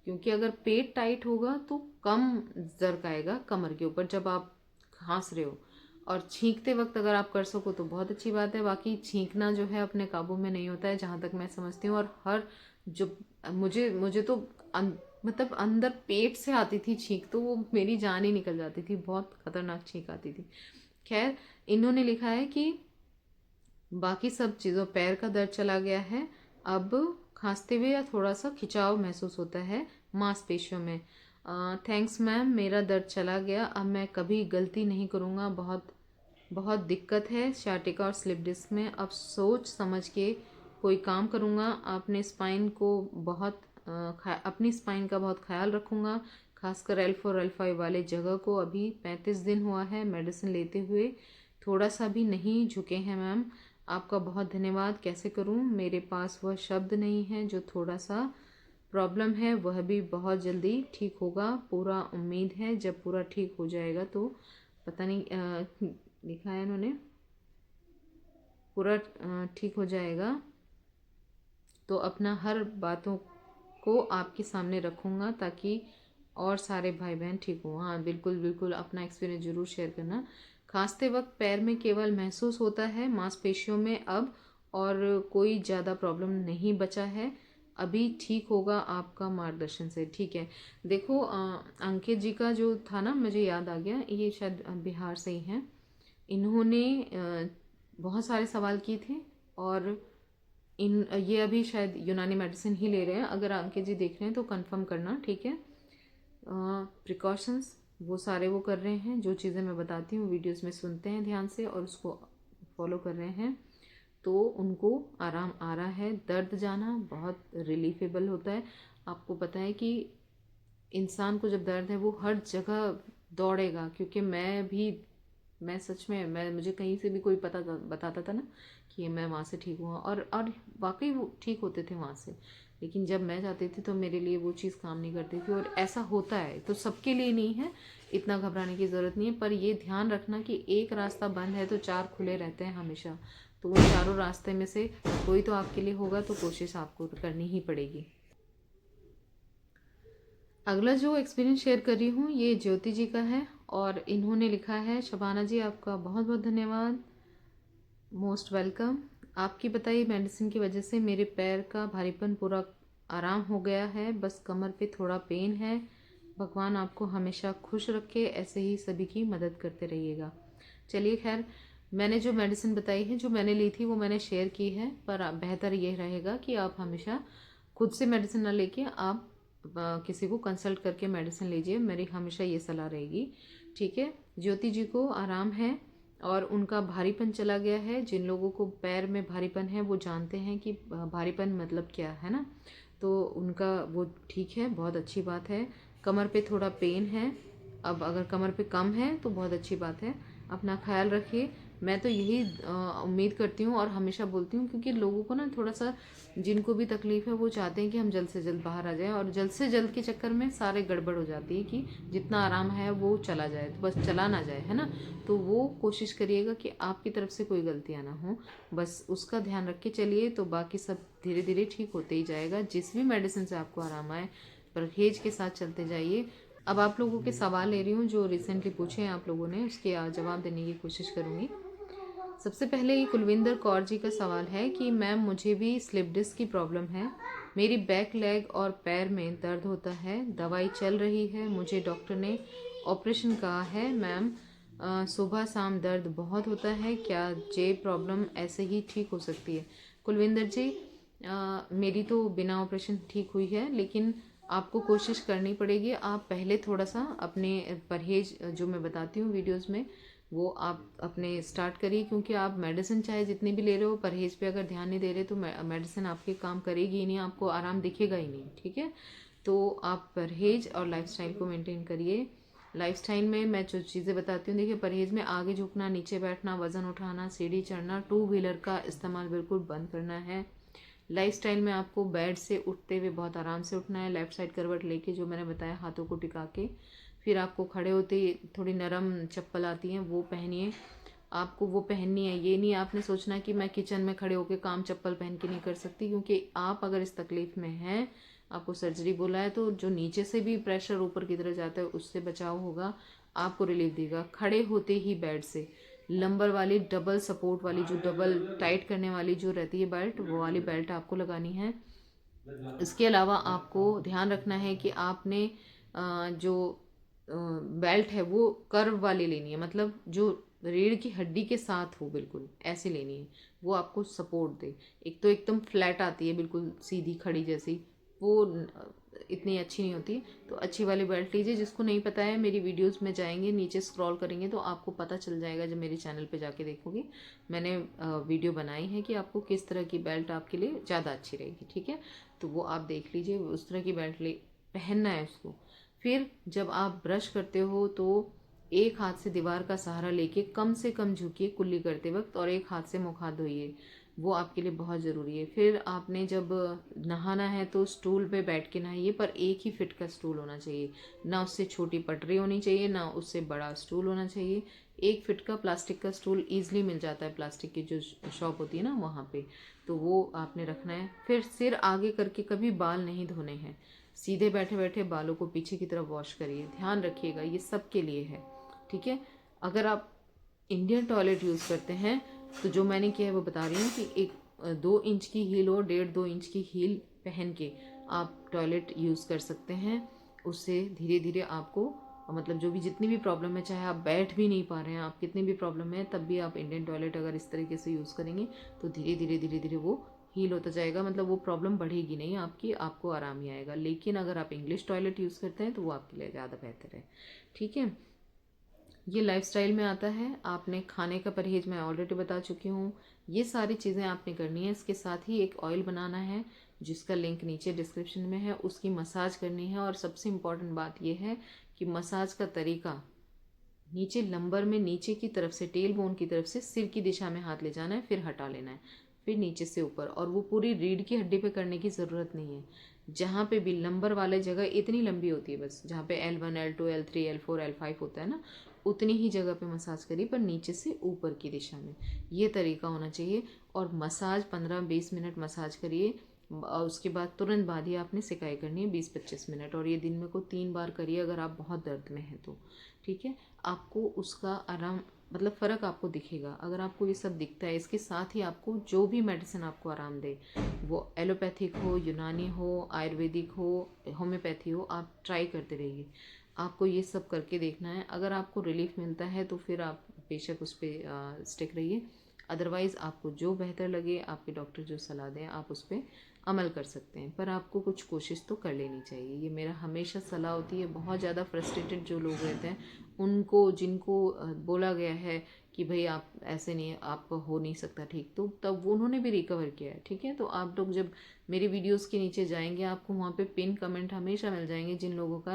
क्योंकि अगर पेट टाइट होगा तो कम जर्क आएगा कमर के ऊपर जब आप खांस रहे हो। और छींकते वक्त अगर आप कर सको तो बहुत अच्छी बात है। बाकी छींकना जो है अपने काबू में नहीं होता है, जहाँ तक मैं समझती हूँ। और हर जो मुझे मुझे तो मतलब अंदर पेट से आती थी छींक, तो वो मेरी जान ही निकल जाती थी, बहुत खतरनाक छींक आती थी। खैर, इन्होंने लिखा है कि बाकी सब चीज़ों, पैर का दर्द चला गया है, अब खांसते हुए या थोड़ा सा खिंचाव महसूस होता है मांसपेशियों में। थैंक्स मैम, मेरा दर्द चला गया, अब मैं कभी गलती नहीं करूँगा। बहुत बहुत दिक्कत है शाटिका और स्लिप डिस्क में, अब सोच समझ के कोई काम करूँगा। अपनी स्पाइन का बहुत ख्याल रखूँगा, खासकर L4 L5 वाले जगह को। अभी 35 दिन हुआ है मेडिसिन लेते हुए, थोड़ा सा भी नहीं झुके हैं मैम। आपका बहुत धन्यवाद। कैसे करूं, मेरे पास वह शब्द नहीं है। जो थोड़ा सा प्रॉब्लम है वह भी बहुत जल्दी ठीक होगा, पूरा उम्मीद है। जब पूरा ठीक हो जाएगा तो पता नहीं लिखा है इन्होंने, पूरा ठीक हो जाएगा तो अपना हर बातों को आपके सामने रखूँगा ताकि और सारे भाई बहन ठीक हों। हाँ बिल्कुल बिल्कुल, अपना एक्सपीरियंस ज़रूर शेयर करना। खांसते वक्त पैर में केवल महसूस होता है, मांसपेशियों में अब और कोई ज़्यादा प्रॉब्लम नहीं बचा है, अभी ठीक होगा आपका मार्गदर्शन से। ठीक है। देखो अंकित जी का जो था ना, मुझे याद आ गया, ये शायद बिहार से ही हैं। इन्होंने बहुत सारे सवाल किए थे और ये अभी शायद यूनानी मेडिसिन ही ले रहे हैं। अगर अंकित जी देख रहे हैं तो कंफर्म करना, ठीक है। प्रिकॉशंस वो सारे वो कर रहे हैं, जो चीज़ें मैं बताती हूँ वीडियोस में सुनते हैं ध्यान से और उसको फॉलो कर रहे हैं, तो उनको आराम आ रहा है। दर्द जाना बहुत रिलीफेबल होता है। आपको पता है कि इंसान को जब दर्द है वो हर जगह दौड़ेगा, क्योंकि मैं सच में, मैं मुझे कहीं से भी कोई बताता था ना कि मैं वहाँ से ठीक हुआ, और वाकई वो ठीक होते थे वहाँ से। लेकिन जब मैं जाती थी तो मेरे लिए वो चीज़ काम नहीं करती थी। और ऐसा होता है तो सबके लिए नहीं है, इतना घबराने की ज़रूरत नहीं है। पर ये ध्यान रखना कि एक रास्ता बंद है तो 4 खुले रहते हैं हमेशा। तो उन चारों रास्ते में से कोई तो आपके लिए होगा, तो कोशिश आपको करनी ही पड़ेगी। अगला जो एक्सपीरियंस शेयर कर रही हूँ ये ज्योति जी का है और इन्होंने लिखा है, शबाना जी आपका बहुत बहुत धन्यवाद, मोस्ट वेलकम। आपकी बताई मेडिसिन की वजह से मेरे पैर का भारीपन पूरा आराम हो गया है, बस कमर पे थोड़ा पेन है। भगवान आपको हमेशा खुश रखे, ऐसे ही सभी की मदद करते रहिएगा। चलिए खैर, मैंने जो मेडिसिन बताई है, जो मैंने ली थी वो मैंने शेयर की है, पर बेहतर ये रहेगा कि आप हमेशा खुद से मेडिसिन ना लेके आप किसी को कंसल्ट करके मेडिसिन लीजिए, मेरी हमेशा ये सलाह रहेगी। ठीक है। ज्योति जी को आराम है और उनका भारीपन चला गया है। जिन लोगों को पैर में भारीपन है वो जानते हैं कि भारीपन मतलब क्या है ना, तो उनका वो ठीक है, बहुत अच्छी बात है। कमर पे थोड़ा पेन है, अब अगर कमर पे कम है तो बहुत अच्छी बात है। अपना ख्याल रखिए, मैं तो यही उम्मीद करती हूँ और हमेशा बोलती हूँ, क्योंकि लोगों को ना थोड़ा सा, जिनको भी तकलीफ़ है वो चाहते हैं कि हम जल्द से जल्द बाहर आ जाएं, और जल्द से जल्द के चक्कर में सारे गड़बड़ हो जाती है कि जितना आराम है वो चला जाए, तो बस चला ना जाए, है ना। तो वो कोशिश करिएगा कि आपकी तरफ से कोई गलतियाँ ना हो, बस उसका ध्यान रख के चलिए, तो बाकी सब धीरे धीरे ठीक होते ही जाएगा। जिस भी मेडिसिन से आपको आराम आए, परहेज के साथ चलते जाइए। अब आप लोगों के सवाल ले रही हूँ जो रिसेंटली पूछे हैं आप लोगों ने, उसके जवाब देने की कोशिश करूँगी। सबसे पहले ये कुलविंदर कौर जी का सवाल है कि मैम मुझे भी स्लिप डिस्क की प्रॉब्लम है, मेरी बैक, लेग और पैर में दर्द होता है, दवाई चल रही है, मुझे डॉक्टर ने ऑपरेशन कहा है मैम, सुबह शाम दर्द बहुत होता है, क्या ये प्रॉब्लम ऐसे ही ठीक हो सकती है? कुलविंदर जी, मेरी तो बिना ऑपरेशन ठीक हुई है, लेकिन आपको कोशिश करनी पड़ेगी। आप पहले थोड़ा सा अपने परहेज जो मैं बताती हूँ वीडियोस में, वो आप अपने स्टार्ट करिए, क्योंकि आप मेडिसिन चाहे जितनी भी ले रहे हो, परहेज पे अगर ध्यान नहीं दे रहे तो मेडिसिन आपके काम करेगी ही नहीं, आपको आराम दिखेगा ही नहीं, ठीक है। तो आप परहेज और लाइफस्टाइल को मेंटेन करिए। लाइफस्टाइल में मैं जो चीज़ें बताती हूँ, देखिए परहेज में आगे झुकना, नीचे बैठना, वज़न उठाना, सीढ़ी चढ़ना, टू व्हीलर का इस्तेमाल बिल्कुल बंद करना है। लाइफस्टाइल में आपको बेड से उठते हुए बहुत आराम से उठना है, लेफ़्ट साइड करवट लेके, जो मैंने बताया, हाथों को टिका के। फिर आपको खड़े होते थोड़ी नरम चप्पल आती हैं वो पहनिए, आपको वो पहननी है। ये नहीं आपने सोचना कि मैं किचन में खड़े होकर काम चप्पल पहन के नहीं कर सकती, क्योंकि आप अगर इस तकलीफ़ में हैं, आपको सर्जरी बोला है, तो जो नीचे से भी प्रेशर ऊपर की तरफ जाता है उससे बचाव होगा, आपको रिलीफ देगा। खड़े होते ही बेड से लंबर वाली, डबल सपोर्ट वाली, जो डबल टाइट करने वाली जो रहती है बेल्ट, वो वाली बेल्ट आपको लगानी है। इसके अलावा आपको ध्यान रखना है कि आपने जो बेल्ट है वो कर्व वाली लेनी है, मतलब जो रीढ़ की हड्डी के साथ हो, बिल्कुल ऐसे लेनी है, वो आपको सपोर्ट दे। एक तो एकदम फ्लैट आती है, बिल्कुल सीधी खड़ी जैसी, वो इतनी अच्छी नहीं होती। तो अच्छी वाली बेल्ट लीजिए। जिसको नहीं पता है, मेरी वीडियोस में जाएंगे, नीचे स्क्रॉल करेंगे तो आपको पता चल जाएगा, जब मेरे चैनल पे जाके देखोगे मैंने वीडियो बनाई है कि आपको किस तरह की बेल्ट आपके लिए ज़्यादा अच्छी रहेगी, ठीक है। तो वो आप देख लीजिए, उस तरह की बेल्ट ले पहनना है उसको। फिर जब आप ब्रश करते हो तो एक हाथ से दीवार का सहारा लेके कम से कम झुकिए कुल्ली करते वक्त, और एक हाथ से मुँह हाथ धोइए, वो आपके लिए बहुत ज़रूरी है। फिर आपने जब नहाना है तो स्टूल पे बैठ के नहाइए, पर एक ही फिट का स्टूल होना चाहिए, ना उससे छोटी पटरी होनी चाहिए, ना उससे बड़ा स्टूल होना चाहिए। एक फिट का प्लास्टिक का स्टूल ईजिली मिल जाता है, प्लास्टिक की जो शॉप होती है ना वहाँ पे, तो वो आपने रखना है। फिर सिर आगे करके कभी बाल नहीं धोने हैं, सीधे बैठे बैठे बालों को पीछे की तरफ वॉश करिए, ध्यान रखिएगा, ये सब के लिए है, ठीक है। अगर आप इंडियन टॉयलेट यूज़ करते हैं तो जो मैंने किया है वो बता रही हूँ कि एक 2 इंच की हील और 1.5-2 इंच की हील पहन के आप टॉयलेट यूज़ कर सकते हैं। उससे धीरे धीरे आपको मतलब जो भी जितनी भी प्रॉब्लम है, चाहे आप बैठ भी नहीं पा रहे हैं, आप कितनी भी प्रॉब्लम है, तब भी आप इंडियन टॉयलेट अगर इस तरीके से यूज़ करेंगे तो धीरे धीरे धीरे धीरे वो हील होता जाएगा, मतलब वो प्रॉब्लम बढ़ेगी नहीं आपकी, आपको आराम ही आएगा। लेकिन अगर आप इंग्लिश टॉयलेट यूज़ करते हैं तो वो आपके लिए ज़्यादा बेहतर है, ठीक है। ये लाइफस्टाइल में आता है। आपने खाने का परहेज मैं ऑलरेडी बता चुकी हूँ, ये सारी चीज़ें आपने करनी है। इसके साथ ही एक ऑयल बनाना है जिसका लिंक नीचे डिस्क्रिप्शन में है, उसकी मसाज करनी है। और सबसे इम्पॉर्टेंट बात यह है कि मसाज का तरीका, नीचे लंबर में नीचे की तरफ से, टेल बोन की तरफ से सिर की दिशा में हाथ ले जाना है, फिर हटा लेना है, फिर नीचे से ऊपर, और वो पूरी रीढ़ की हड्डी पे करने की ज़रूरत नहीं है। जहाँ पे भी लंबर वाले जगह इतनी लंबी होती है, बस जहाँ पे L1 L2 L3 L4 L5 होता है ना, उतनी ही जगह पे मसाज करिए, पर नीचे से ऊपर की दिशा में। ये तरीका होना चाहिए। और मसाज 15-20 मिनट मसाज करिए, और उसके बाद तुरंत बाद ही आपने सिकाई करनी है 20-25 मिनट, और ये दिन में को 3 बार करिए अगर आप बहुत दर्द में हैं तो, ठीक है। आपको उसका आराम, मतलब फ़र्क आपको दिखेगा। अगर आपको ये सब दिखता है, इसके साथ ही आपको जो भी मेडिसिन आपको आराम दे, वो एलोपैथिक हो, यूनानी हो, आयुर्वेदिक हो, होम्योपैथी हो, आप ट्राई करते रहिए। आपको ये सब करके देखना है। अगर आपको रिलीफ मिलता है तो फिर आप बेशक उस पर स्टिक रहिए, अदरवाइज़ आपको जो बेहतर लगे, आपके डॉक्टर जो सलाह दें आप उस पर अमल कर सकते हैं, पर आपको कुछ कोशिश तो कर लेनी चाहिए। ये मेरा हमेशा सलाह होती है। बहुत ज़्यादा फ्रस्ट्रेटेड जो लोग रहते हैं उनको, जिनको बोला गया है कि भाई आप ऐसे नहीं, आप हो नहीं सकता ठीक, तो तब वो उन्होंने भी रिकवर किया है। ठीक है, तो आप लोग जब मेरी वीडियोस के नीचे जाएंगे आपको वहाँ पे पिन कमेंट हमेशा मिल जाएंगे। जिन लोगों का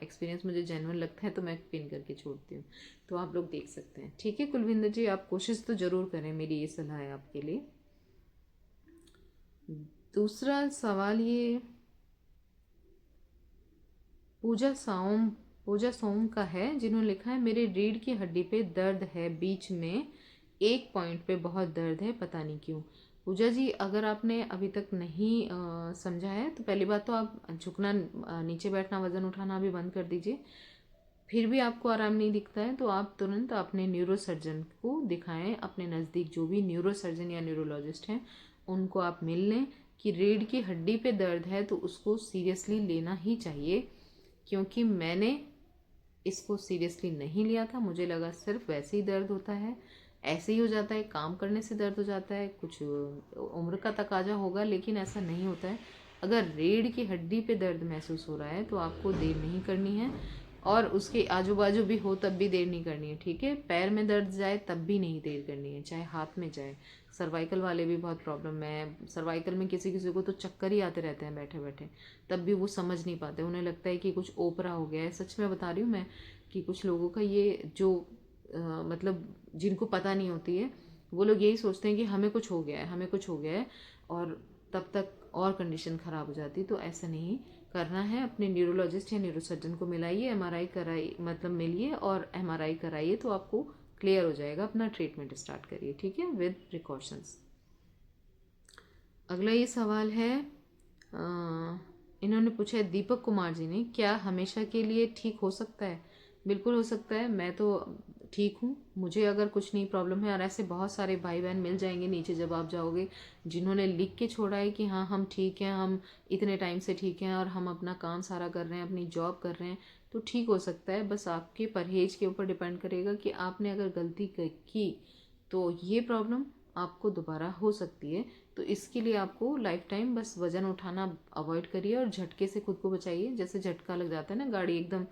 एक्सपीरियंस मुझे जेन्युइन लगता है तो मैं पिन करके छोड़ती हूँ, तो आप लोग देख सकते हैं। ठीक है कुलविंदर जी, आप कोशिश तो ज़रूर करें, मेरी ये सलाह है आपके लिए। दूसरा सवाल ये पूजा सोम पूजा सोम का है, जिन्होंने लिखा है मेरे रीढ़ की हड्डी पे दर्द है, बीच में एक पॉइंट पे बहुत दर्द है, पता नहीं क्यों। पूजा जी, अगर आपने अभी तक नहीं समझा है तो पहली बात तो आप झुकना, नीचे बैठना, वजन उठाना भी बंद कर दीजिए। फिर भी आपको आराम नहीं दिखता है तो आप तुरंत अपने न्यूरो सर्जन को दिखाएं। अपने नज़दीक जो भी न्यूरो सर्जन या न्यूरोलॉजिस्ट हैं उनको आप मिल लें कि रीढ़ की हड्डी पे दर्द है तो उसको सीरियसली लेना ही चाहिए। क्योंकि मैंने इसको सीरियसली नहीं लिया था, मुझे लगा सिर्फ वैसे ही दर्द होता है, ऐसे ही हो जाता है, काम करने से दर्द हो जाता है, कुछ उम्र का तकाजा होगा, लेकिन ऐसा नहीं होता है। अगर रीढ़ की हड्डी पे दर्द महसूस हो रहा है तो आपको देर नहीं करनी है, और उसके आजू बाजू भी हो तब भी देर नहीं करनी है। ठीक है, पैर में दर्द जाए तब भी नहीं देर करनी है, चाहे हाथ में जाए। सर्वाइकल वाले भी बहुत प्रॉब्लम है, सर्वाइकल में किसी किसी को तो चक्कर ही आते रहते हैं बैठे बैठे, तब भी वो समझ नहीं पाते, उन्हें लगता है कि कुछ ओपरा हो गया है। सच में बता रही हूँ मैं कि कुछ लोगों का ये जो मतलब जिनको पता नहीं होती है, वो लोग यही सोचते हैं कि हमें कुछ हो गया है, हमें कुछ हो गया है, और तब तक और कंडीशन ख़राब हो जाती। तो ऐसा नहीं करना है। अपने न्यूरोलॉजिस्ट या न्यूरोसर्जन को मिलाइए, एमआरआई कराइए, मतलब मिलिए और एमआरआई कराइए तो आपको क्लियर हो जाएगा। अपना ट्रीटमेंट स्टार्ट करिए, ठीक है, विद प्रिकॉशंस। अगला ये सवाल है, इन्होंने पूछा है दीपक कुमार जी ने, क्या हमेशा के लिए ठीक हो सकता है? बिल्कुल हो सकता है, मैं तो ठीक हूँ, मुझे अगर कुछ नहीं प्रॉब्लम है। और ऐसे बहुत सारे भाई बहन मिल जाएंगे नीचे जब आप जाओगे, जिन्होंने लिख के छोड़ा है कि हाँ हम ठीक हैं, हम इतने टाइम से ठीक हैं और हम अपना काम सारा कर रहे हैं, अपनी जॉब कर रहे हैं, तो ठीक हो सकता है। बस आपके परहेज के ऊपर डिपेंड करेगा कि आपने अगर गलती की तो ये प्रॉब्लम आपको दोबारा हो सकती है। तो इसके लिए आपको लाइफ टाइम बस वज़न उठाना अवॉइड करिए और झटके से खुद को बचाइए। जैसे झटका लग जाता है ना, गाड़ी एकदम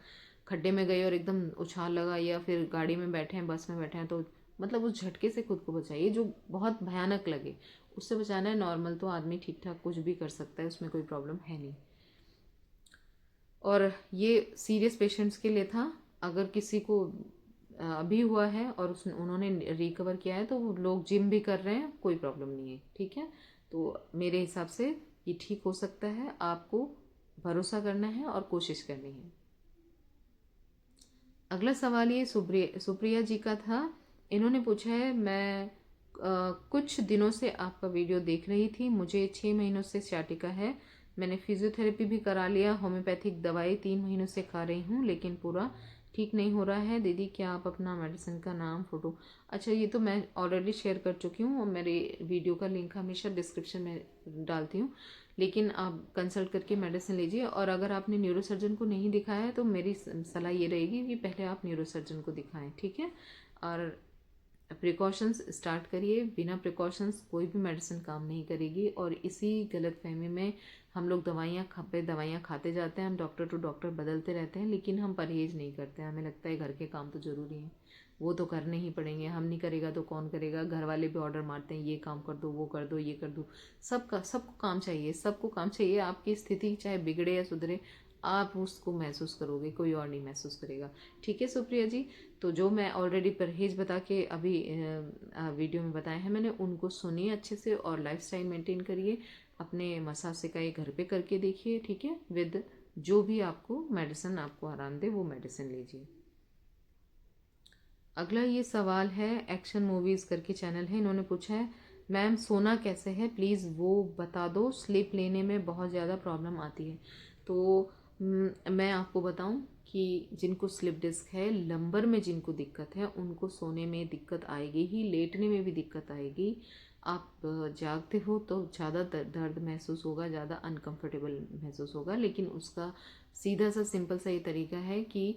खड्डे में गई और एकदम उछाल लगा, या फिर गाड़ी में बैठे हैं, बस में बैठे हैं, तो मतलब उस झटके से खुद को बचाइए जो बहुत भयानक लगे, उससे बचाना है। नॉर्मल तो आदमी ठीक ठाक कुछ भी कर सकता है, उसमें कोई प्रॉब्लम है नहीं। और ये सीरियस पेशेंट्स के लिए था। अगर किसी को अभी हुआ है और उन्होंने रिकवर किया है तो वो लोग जिम भी कर रहे हैं, कोई प्रॉब्लम नहीं है। ठीक है, तो मेरे हिसाब से ये ठीक हो सकता है। आपको भरोसा करना है और कोशिश करनी है। अगला सवाल ये सुप्रिया जी का था। इन्होंने पूछा है, मैं कुछ दिनों से आपका वीडियो देख रही थी, मुझे 6 महीनों से स्याटिका है, मैंने फिजियोथेरेपी भी करा लिया, होम्योपैथिक दवाई 3 महीनों से खा रही हूँ, लेकिन पूरा ठीक नहीं हो रहा है। दीदी क्या आप अपना मेडिसिन का नाम, फ़ोटो। अच्छा, ये तो मैं ऑलरेडी शेयर कर चुकी हूँ और मेरे वीडियो का लिंक हमेशा डिस्क्रिप्शन में डालती हूँ, लेकिन आप कंसल्ट करके मेडिसिन लीजिए। और अगर आपने न्यूरोसर्जन को नहीं दिखाया है तो मेरी सलाह ये रहेगी कि पहले आप न्यूरोसर्जन को दिखाएं। ठीक है, और प्रिकॉशंस स्टार्ट करिए। बिना प्रिकॉशंस कोई भी मेडिसिन काम नहीं करेगी, और इसी गलतफहमी में हम लोग दवाइयाँ खाते जाते हैं, हम डॉक्टर टू डॉक्टर बदलते रहते हैं, लेकिन हम परहेज नहीं करते हैं। हमें लगता है घर के काम तो ज़रूरी हैं, वो तो करने ही पड़ेंगे, हम नहीं करेगा तो कौन करेगा। घर वाले भी ऑर्डर मारते हैं, ये काम कर दो, वो कर दो, ये कर दो, सबको काम चाहिए, सबको काम चाहिए। आपकी स्थिति चाहे बिगड़े या सुधरे, आप उसको महसूस करोगे, कोई और नहीं महसूस करेगा। ठीक है सुप्रिया जी, तो जो मैं ऑलरेडी परहेज बता के अभी वीडियो में बताए हैं मैंने, उनको सुनिए अच्छे से और लाइफस्टाइल मेंटेन करिए। अपने मसाज सिकाई घर पे करके देखिए, ठीक है, विद जो भी आपको मेडिसिन आपको आराम दे वो मेडिसिन लीजिए। अगला ये सवाल है, एक्शन मूवीज़ करके चैनल है, इन्होंने पूछा है मैम सोना कैसे है, प्लीज़ वो बता दो, स्लीप लेने में बहुत ज़्यादा प्रॉब्लम आती है। तो मैं आपको बताऊं कि जिनको स्लिप डिस्क है, लंबर में जिनको दिक्कत है, उनको सोने में दिक्कत आएगी ही, लेटने में भी दिक्कत आएगी। आप जागते हो तो ज़्यादा दर्द महसूस होगा, ज़्यादा अनकंफर्टेबल महसूस होगा, लेकिन उसका सीधा सा सिंपल सा ये तरीका है कि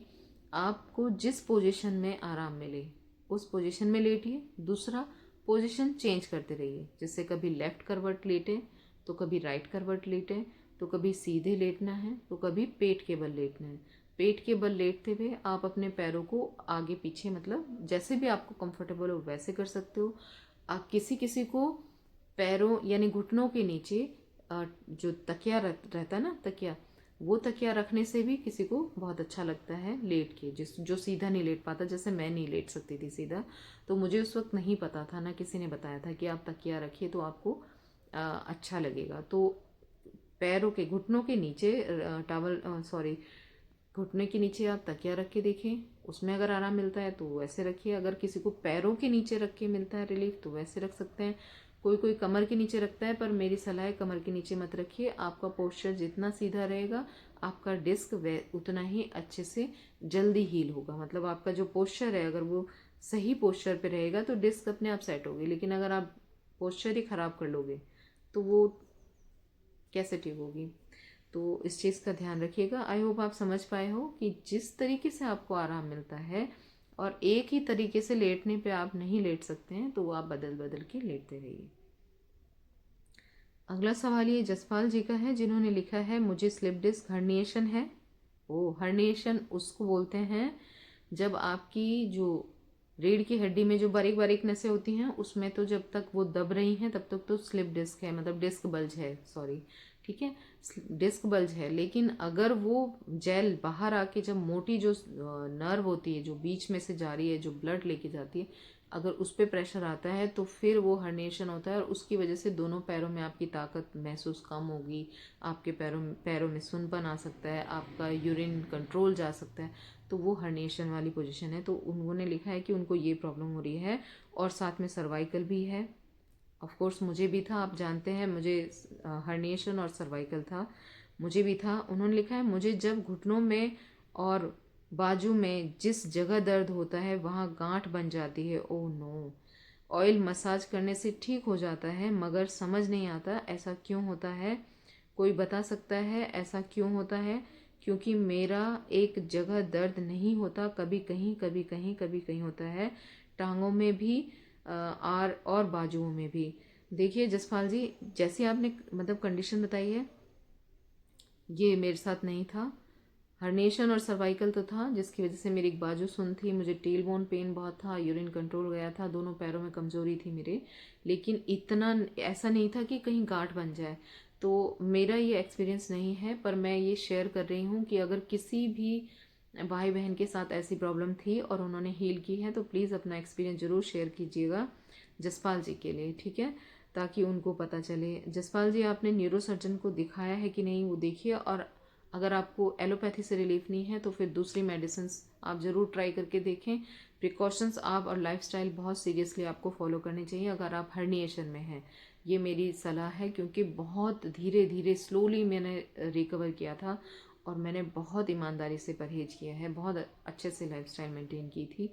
आपको जिस पोजीशन में आराम मिले उस पोजीशन में लेटिए। दूसरा, पोजीशन चेंज करते रहिए, जैसे कभी लेफ़्ट करवट लेटे तो कभी राइट करवट लेटें, तो कभी सीधे लेटना है, तो कभी पेट के बल लेटना है। पेट के बल लेटते हुए आप अपने पैरों को आगे पीछे, मतलब जैसे भी आपको कंफर्टेबल हो वैसे कर सकते हो। आप किसी किसी को पैरों यानी घुटनों के नीचे जो तकिया रहता है ना, तकिया, वो तकिया रखने से भी किसी को बहुत अच्छा लगता है लेट के, जिस जो सीधा नहीं लेट पाता। जैसे मैं नहीं लेट सकती थी सीधा, तो मुझे उस वक्त नहीं पता था ना, किसी ने बताया था कि आप तकिया रखिए तो आपको अच्छा लगेगा। तो पैरों के घुटनों के नीचे टावल सॉरी घुटने के नीचे आप तकिया रख के देखें, उसमें अगर आराम मिलता है तो वैसे रखिए। अगर किसी को पैरों के नीचे रख के मिलता है रिलीफ तो वैसे रख सकते हैं। कोई कोई कमर के नीचे रखता है, पर मेरी सलाह है कमर के नीचे मत रखिए। आपका पोस्चर जितना सीधा रहेगा आपका डिस्क उतना ही अच्छे से जल्दी हील होगा। मतलब आपका जो पोस्चर है अगर वो सही पोस्चर पे रहेगा तो डिस्क अपने आप सेट होगी, लेकिन अगर आप पोस्चर ही खराब कर लोगे तो वो कैसे ठीक होगी। तो इस चीज़ का ध्यान रखिएगा। आई होप आप समझ पाए हो कि जिस तरीके से आपको आराम मिलता है और एक ही तरीके से लेटने पे आप नहीं लेट सकते हैं, तो वो आप बदल बदल के लेटते रहिए। अगला सवाल ये जसपाल जी का है, जिन्होंने लिखा है मुझे स्लिप डिस्क हर्निएशन है। ओ, हर्निएशन उसको बोलते हैं जब आपकी जो रीढ़ की हड्डी में जो बारीक बारीक नसें होती हैं उसमें तो जब तक वो दब रही हैं तब तक तो स्लिप डिस्क है, मतलब डिस्क बल्ज है, सॉरी, ठीक है, डिस्क बल्ज है। लेकिन अगर वो जेल बाहर आके जब मोटी जो नर्व होती है जो बीच में से जा रही है, जो ब्लड लेके जाती है, अगर उस पर प्रेशर आता है तो फिर वो हर्निएशन होता है और उसकी वजह से दोनों पैरों में आपकी ताकत महसूस कम होगी, आपके पैरों में सुनपन आ सकता है, आपका यूरिन कंट्रोल जा सकता है। तो वो हर्निएशन वाली पोजीशन है। तो उन्होंने लिखा है कि उनको ये प्रॉब्लम हो रही है और साथ में सर्वाइकल भी है। ऑफ कोर्स मुझे भी था, आप जानते हैं मुझे हर्निएशन और सर्वाइकल था, मुझे भी था। उन्होंने लिखा है मुझे जब घुटनों में और बाजू में जिस जगह दर्द होता है वहाँ गांठ बन जाती है। Oh no. ऑयल मसाज करने से ठीक हो जाता है मगर समझ नहीं आता ऐसा क्यों होता है। कोई बता सकता है ऐसा क्यों होता है? क्योंकि मेरा एक जगह दर्द नहीं होता, कभी कहीं कभी कहीं कभी कहीं होता है, टांगों में भी और बाजुओं में भी। देखिए जसपाल जी, जैसे आपने मतलब कंडीशन बताई है ये मेरे साथ नहीं था। हर्निएशन और सर्वाइकल तो था जिसकी वजह से मेरी एक बाजू सुन थी, मुझे टेल बोन पेन बहुत था, यूरिन कंट्रोल गया था, दोनों पैरों में कमजोरी थी मेरे, लेकिन इतना ऐसा नहीं था कि कहीं गांठ बन जाए। तो मेरा ये एक्सपीरियंस नहीं है, पर मैं ये शेयर कर रही हूँ कि अगर किसी भी भाई बहन के साथ ऐसी प्रॉब्लम थी और उन्होंने हील की है तो प्लीज़ अपना एक्सपीरियंस ज़रूर शेयर कीजिएगा जसपाल जी के लिए, ठीक है, ताकि उनको पता चले। जसपाल जी आपने न्यूरो सर्जन को दिखाया है कि नहीं वो देखिए, और अगर आपको एलोपैथी से रिलीफ नहीं है तो फिर दूसरी मेडिसिन आप ज़रूर ट्राई करके देखें। प्रिकॉशंस आप और लाइफस्टाइल बहुत सीरियसली आपको फॉलो करनी चाहिए अगर आप हर्निएशन में हैं। ये मेरी सलाह है, क्योंकि बहुत धीरे धीरे स्लोली मैंने रिकवर किया था और मैंने बहुत ईमानदारी से परहेज किया है, बहुत अच्छे से लाइफस्टाइल मेंटेन की थी,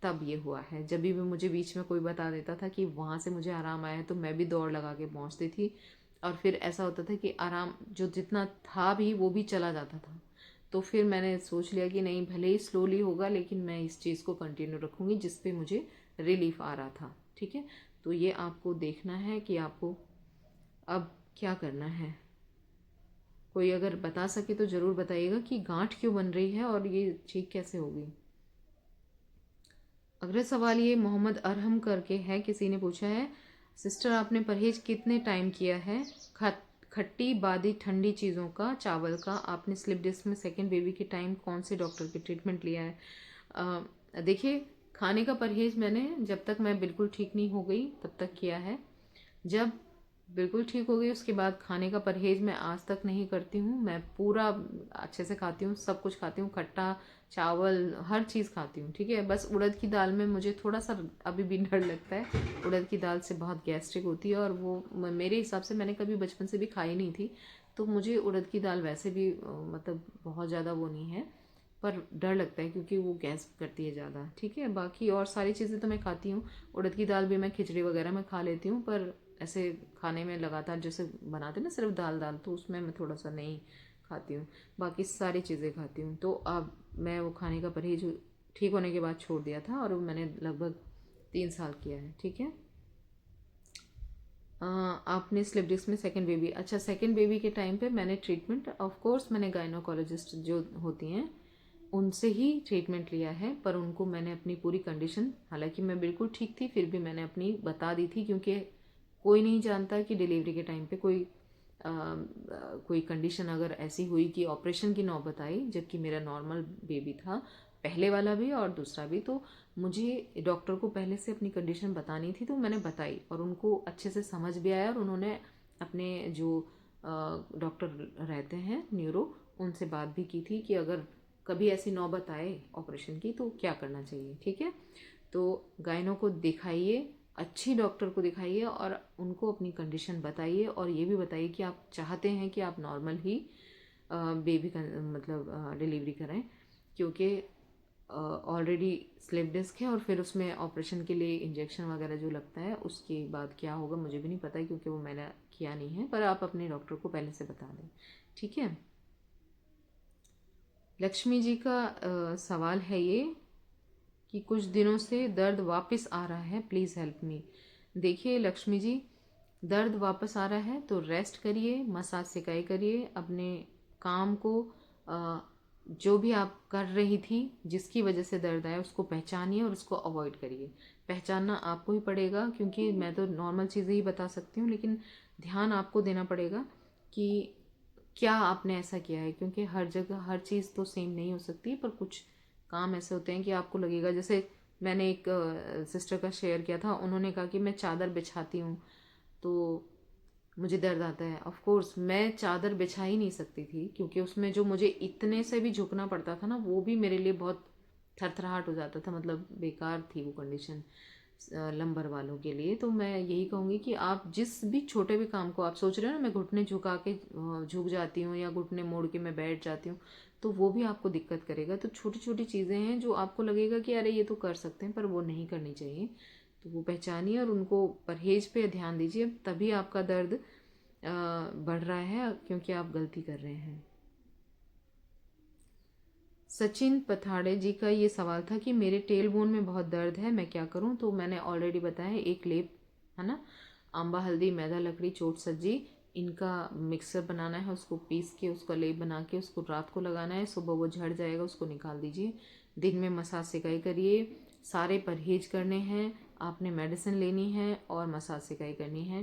तब ये हुआ है। जब भी मुझे बीच में कोई बता देता था कि वहाँ से मुझे आराम आया है तो मैं भी दौड़ लगा के पहुँचती थी, और फिर ऐसा होता था कि आराम जो जितना था भी वो भी चला जाता था। तो फिर मैंने सोच लिया कि नहीं, भले ही स्लोली होगा लेकिन मैं इस चीज़ को कंटिन्यू रखूँगी जिस पे मुझे रिलीफ आ रहा था, ठीक है। तो ये आपको देखना है कि आपको अब क्या करना है। कोई अगर बता सके तो ज़रूर बताइएगा कि गांठ क्यों बन रही है और ये ठीक कैसे होगी। अगला सवाल ये मोहम्मद अरहम करके है, किसी ने पूछा है सिस्टर आपने परहेज कितने टाइम किया है खट्टी बादी ठंडी चीज़ों का, चावल का, आपने स्लिप डिस्क में सेकेंड बेबी के टाइम कौन से डॉक्टर की ट्रीटमेंट लिया है? देखिए, खाने का परहेज मैंने जब तक मैं बिल्कुल ठीक नहीं हो गई तब तक किया है। जब बिल्कुल ठीक हो गई उसके बाद खाने का परहेज मैं आज तक नहीं करती हूँ। मैं पूरा अच्छे से खाती हूँ, सब कुछ खाती हूँ, खट्टा चावल हर चीज़ खाती हूँ, ठीक है। बस उड़द की दाल में मुझे थोड़ा सा अभी भी डर लगता है, उड़द की दाल से बहुत गैस्ट्रिक होती है और वो मेरे हिसाब से मैंने कभी बचपन से भी खाई नहीं थी, तो मुझे उड़द की दाल वैसे भी मतलब बहुत ज़्यादा वो नहीं है, पर डर लगता है क्योंकि वो गैस करती है ज़्यादा, ठीक है। बाकी और सारी चीज़ें तो मैं खाती हूँ, उड़द की दाल भी मैं खिचड़ी वगैरह में खा लेती हूँ, पर ऐसे खाने में लगातार जैसे बनाते ना सिर्फ दाल दाल, तो उसमें मैं थोड़ा सा नहीं खाती हूँ। बाकी सारी चीज़ें खाती हूँ। तो अब मैं वो खाने का परहेज ठीक होने के बाद छोड़ दिया था और मैंने लगभग 3 साल किया है, ठीक है। आपने स्लिप डिस्क में सेकंड बेबी, अच्छा सेकंड बेबी के टाइम पे मैंने ट्रीटमेंट, ऑफ कोर्स मैंने गायनोकोलॉजिस्ट जो होती हैं उनसे ही ट्रीटमेंट लिया है, पर उनको मैंने अपनी पूरी कंडीशन, हालांकि मैं बिल्कुल ठीक थी फिर भी मैंने अपनी बता दी थी, क्योंकि कोई नहीं जानता कि डिलीवरी के टाइम पे कोई कंडीशन अगर ऐसी हुई कि ऑपरेशन की नौबत आई, जबकि मेरा नॉर्मल बेबी था, पहले वाला भी और दूसरा भी, तो मुझे डॉक्टर को पहले से अपनी कंडीशन बतानी थी, तो मैंने बताई और उनको अच्छे से समझ भी आया, और उन्होंने अपने जो डॉक्टर रहते हैं न्यूरो, उनसे बात भी की थी कि अगर कभी ऐसी नौबत आए ऑपरेशन की तो क्या करना चाहिए। ठीक है, तो गायनो को दिखाइए, अच्छी डॉक्टर को दिखाइए और उनको अपनी कंडीशन बताइए, और ये भी बताइए कि आप चाहते हैं कि आप नॉर्मल ही बेबी का मतलब डिलीवरी कराएं, क्योंकि ऑलरेडी स्लिप डिस्क है और फिर उसमें ऑपरेशन के लिए इंजेक्शन वगैरह जो लगता है उसके बाद क्या होगा मुझे भी नहीं पता, क्योंकि वो मैंने किया नहीं है, पर आप अपने डॉक्टर को पहले से बता दें। ठीक है, लक्ष्मी जी का सवाल है ये कि कुछ दिनों से दर्द वापस आ रहा है, प्लीज़ हेल्प मी। देखिए लक्ष्मी जी, दर्द वापस आ रहा है तो रेस्ट करिए, मसाज सिकाई करिए, अपने काम को जो भी आप कर रही थी जिसकी वजह से दर्द आया उसको पहचानिए और उसको अवॉइड करिए। पहचानना आपको ही पड़ेगा, क्योंकि मैं तो नॉर्मल चीज़ें ही बता सकती हूँ, लेकिन ध्यान आपको देना पड़ेगा कि क्या आपने ऐसा किया है, क्योंकि हर जगह हर चीज़ तो सेम नहीं हो सकती, पर कुछ काम ऐसे होते हैं कि आपको लगेगा, जैसे मैंने एक सिस्टर का शेयर किया था, उन्होंने कहा कि मैं चादर बिछाती हूँ तो मुझे दर्द आता है। ऑफ कोर्स मैं चादर बिछा ही नहीं सकती थी, क्योंकि उसमें जो मुझे इतने से भी झुकना पड़ता था ना, वो भी मेरे लिए बहुत थरथराहट हो जाता था, मतलब बेकार थी वो कंडीशन लंबर वालों के लिए। तो मैं यही कहूँगी कि आप जिस भी छोटे भी काम को आप सोच रहे हो ना, मैं घुटने झुका के झुक जाती हूँ या घुटने मोड़ के मैं बैठ जाती हूँ, तो वो भी आपको दिक्कत करेगा। तो छोटी छोटी चीज़ें हैं जो आपको लगेगा कि अरे ये तो कर सकते हैं, पर वो नहीं करनी चाहिए, तो वो पहचानिए और उनको परहेज पे ध्यान दीजिए, तभी आपका दर्द बढ़ रहा है, क्योंकि आप गलती कर रहे हैं। सचिन पथाड़े जी का ये सवाल था कि मेरे टेल बोन में बहुत दर्द है, मैं क्या करूं। तो मैंने ऑलरेडी बताया, एक लेप है ना, आंबा हल्दी मैदा लकड़ी चोट सज्जी, इनका मिक्सर बनाना है, उसको पीस के उसका लेप बना के उसको रात को लगाना है, सुबह वो झड़ जाएगा, उसको निकाल दीजिए। दिन में मसाज सिकाई करिए, सारे परहेज करने हैं, आपने मेडिसिन लेनी है और मसाज सिकाई करनी है।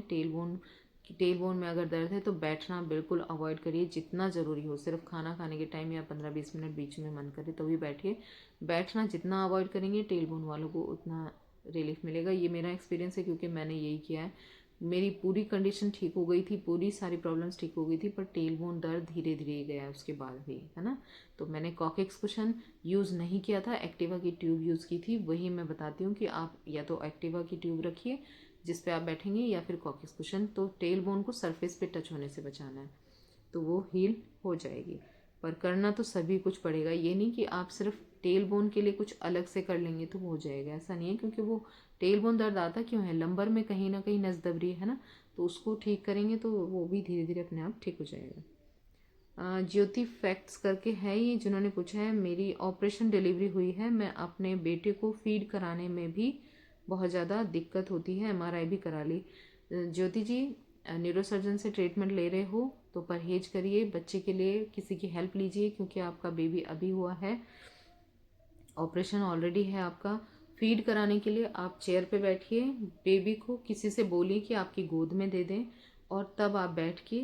टेल बोन में अगर दर्द है तो बैठना बिल्कुल अवॉइड करिए, जितना ज़रूरी हो, सिर्फ खाना खाने के टाइम या 15-20 मिनट बीच में मन करे तो भी बैठिए। बैठना जितना अवॉइड करेंगे टेल बोन वालों को उतना रिलीफ मिलेगा, ये मेरा एक्सपीरियंस है, क्योंकि मैंने यही किया है। मेरी पूरी कंडीशन ठीक हो गई थी, पूरी सारी प्रॉब्लम्स ठीक हो गई थी, पर टेल बोन दर्द धीरे धीरे गया उसके बाद भी, है ना। तो मैंने कॉकेक्स कुशन यूज़ नहीं किया था, एक्टिवा की ट्यूब यूज़ की थी। वही मैं बताती हूँ कि आप या तो एक्टिवा की ट्यूब रखिए जिस पे आप बैठेंगे, या फिर कॉकेक्स कुशन, तो टेल बोन को सरफेस पे टच होने से बचाना है, तो वो हील हो जाएगी। पर करना तो सभी कुछ पड़ेगा, ये नहीं कि आप सिर्फ टेल बोन के लिए कुछ अलग से कर लेंगे तो हो जाएगा, ऐसा नहीं है। क्योंकि वो टेल बोन दर्द आता क्यों है, लंबर में कहीं ना कहीं नसदबरी है ना, तो उसको ठीक करेंगे तो वो भी धीरे धीरे अपने आप ठीक हो जाएगा। ज्योति फैक्ट्स करके है ये जिन्होंने पूछा है, मेरी ऑपरेशन डिलीवरी हुई है, मैं अपने बेटे को फीड कराने में भी बहुत ज़्यादा दिक्कत होती है, एमआरआई भी करा ली। ज्योति जी, न्यूरोसर्जन से ट्रीटमेंट ले रहे हो तो परहेज करिए, बच्चे के लिए किसी की हेल्प लीजिए, क्योंकि आपका बेबी अभी हुआ है, ऑपरेशन ऑलरेडी है आपका। फीड कराने के लिए आप चेयर पे बैठिए, बेबी को किसी से बोलिए कि आपकी गोद में दे दें, और तब आप बैठ के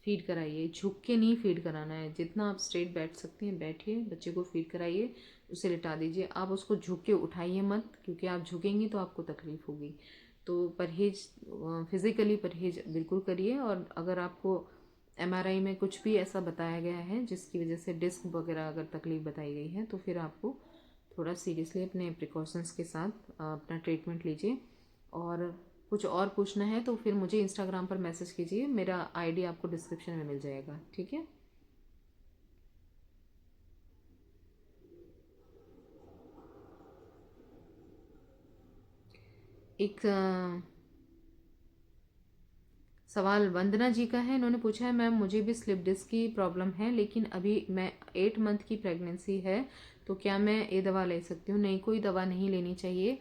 फीड कराइए। झुक के नहीं फीड कराना है, जितना आप स्ट्रेट बैठ सकते हैं बैठिए, बच्चे को फीड कराइए, उसे लिटा दीजिए। आप उसको झुक के उठाइए मत, क्योंकि आप झुकेंगी तो आपको तकलीफ होगी। तो परहेज, फिज़िकली परहेज बिल्कुल करिए। और अगर आपको एमआरआई में कुछ भी ऐसा बताया गया है जिसकी वजह से डिस्क वगैरह अगर तकलीफ बताई गई है, तो फिर आपको थोड़ा सीरियसली अपने प्रिकॉशंस के साथ अपना ट्रीटमेंट लीजिए। और कुछ और पूछना है तो फिर मुझे इंस्टाग्राम पर मैसेज कीजिए, मेरा आईडी आपको डिस्क्रिप्शन में मिल जाएगा। ठीक है, एक सवाल वंदना जी का है, इन्होंने पूछा है, मैम मुझे भी स्लिप डिस्क की प्रॉब्लम है, लेकिन अभी मैं 8 मंथ की प्रेगनेंसी है, तो क्या मैं ये दवा ले सकती हूँ। नहीं, कोई दवा नहीं लेनी चाहिए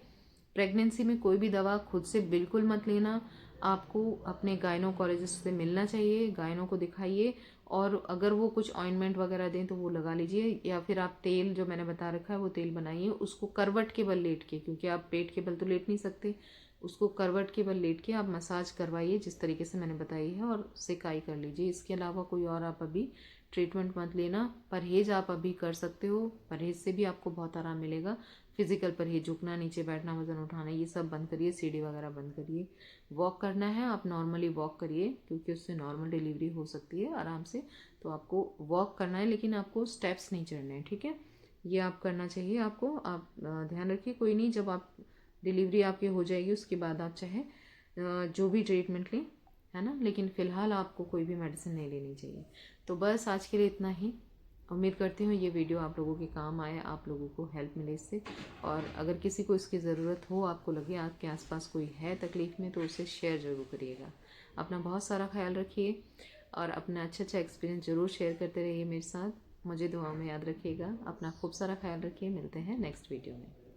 प्रेगनेंसी में, कोई भी दवा खुद से बिल्कुल मत लेना। आपको अपने गायनोकोलॉजिस्ट से मिलना चाहिए, गायनों को दिखाइए, और अगर वो कुछ ऑइंटमेंट वगैरह दें तो वो लगा लीजिए, या फिर आप तेल जो मैंने बता रखा है वो तेल बनाइए, उसको करवट के बल लेट के, क्योंकि आप पेट के बल तो लेट नहीं सकते, उसको करवट के बल लेट के आप मसाज करवाइए जिस तरीके से मैंने बताई है, और सिकाई कर लीजिए। इसके अलावा कोई और आप अभी ट्रीटमेंट मत लेना। परहेज़ आप अभी कर सकते हो, परहेज़ से भी आपको बहुत आराम मिलेगा। फिजिकल परहेज, झुकना, नीचे बैठना, वजन उठाना, ये सब बंद करिए, सीढ़ी वगैरह बंद करिए। वॉक करना है, आप नॉर्मली वॉक करिए, क्योंकि उससे नॉर्मल डिलीवरी हो सकती है आराम से। तो आपको वॉक करना है, लेकिन आपको स्टेप्स नहीं चढ़ने हैं, ठीक है। ये आप करना चाहिए आपको। आप ध्यान रखिए, कोई नहीं, जब आप डिलीवरी आपकी हो जाएगी उसके बाद आप चाहे जो भी ट्रीटमेंट लें, है ना, लेकिन फ़िलहाल आपको कोई भी मेडिसिन नहीं लेनी चाहिए। तो बस आज के लिए इतना ही। उम्मीद करती हूँ ये वीडियो आप लोगों के काम आए, आप लोगों को हेल्प मिले इससे। और अगर किसी को इसकी ज़रूरत हो, आपको लगे आपके आसपास कोई है तकलीफ़ में, तो उसे शेयर ज़रूर करिएगा। अपना बहुत सारा ख्याल रखिए, और अपना अच्छा एक्सपीरियंस ज़रूर शेयर करते रहिए मेरे साथ। मुझे दुआ में याद रखिएगा। अपना खूब सारा ख्याल रखिए। मिलते हैं नेक्स्ट वीडियो में।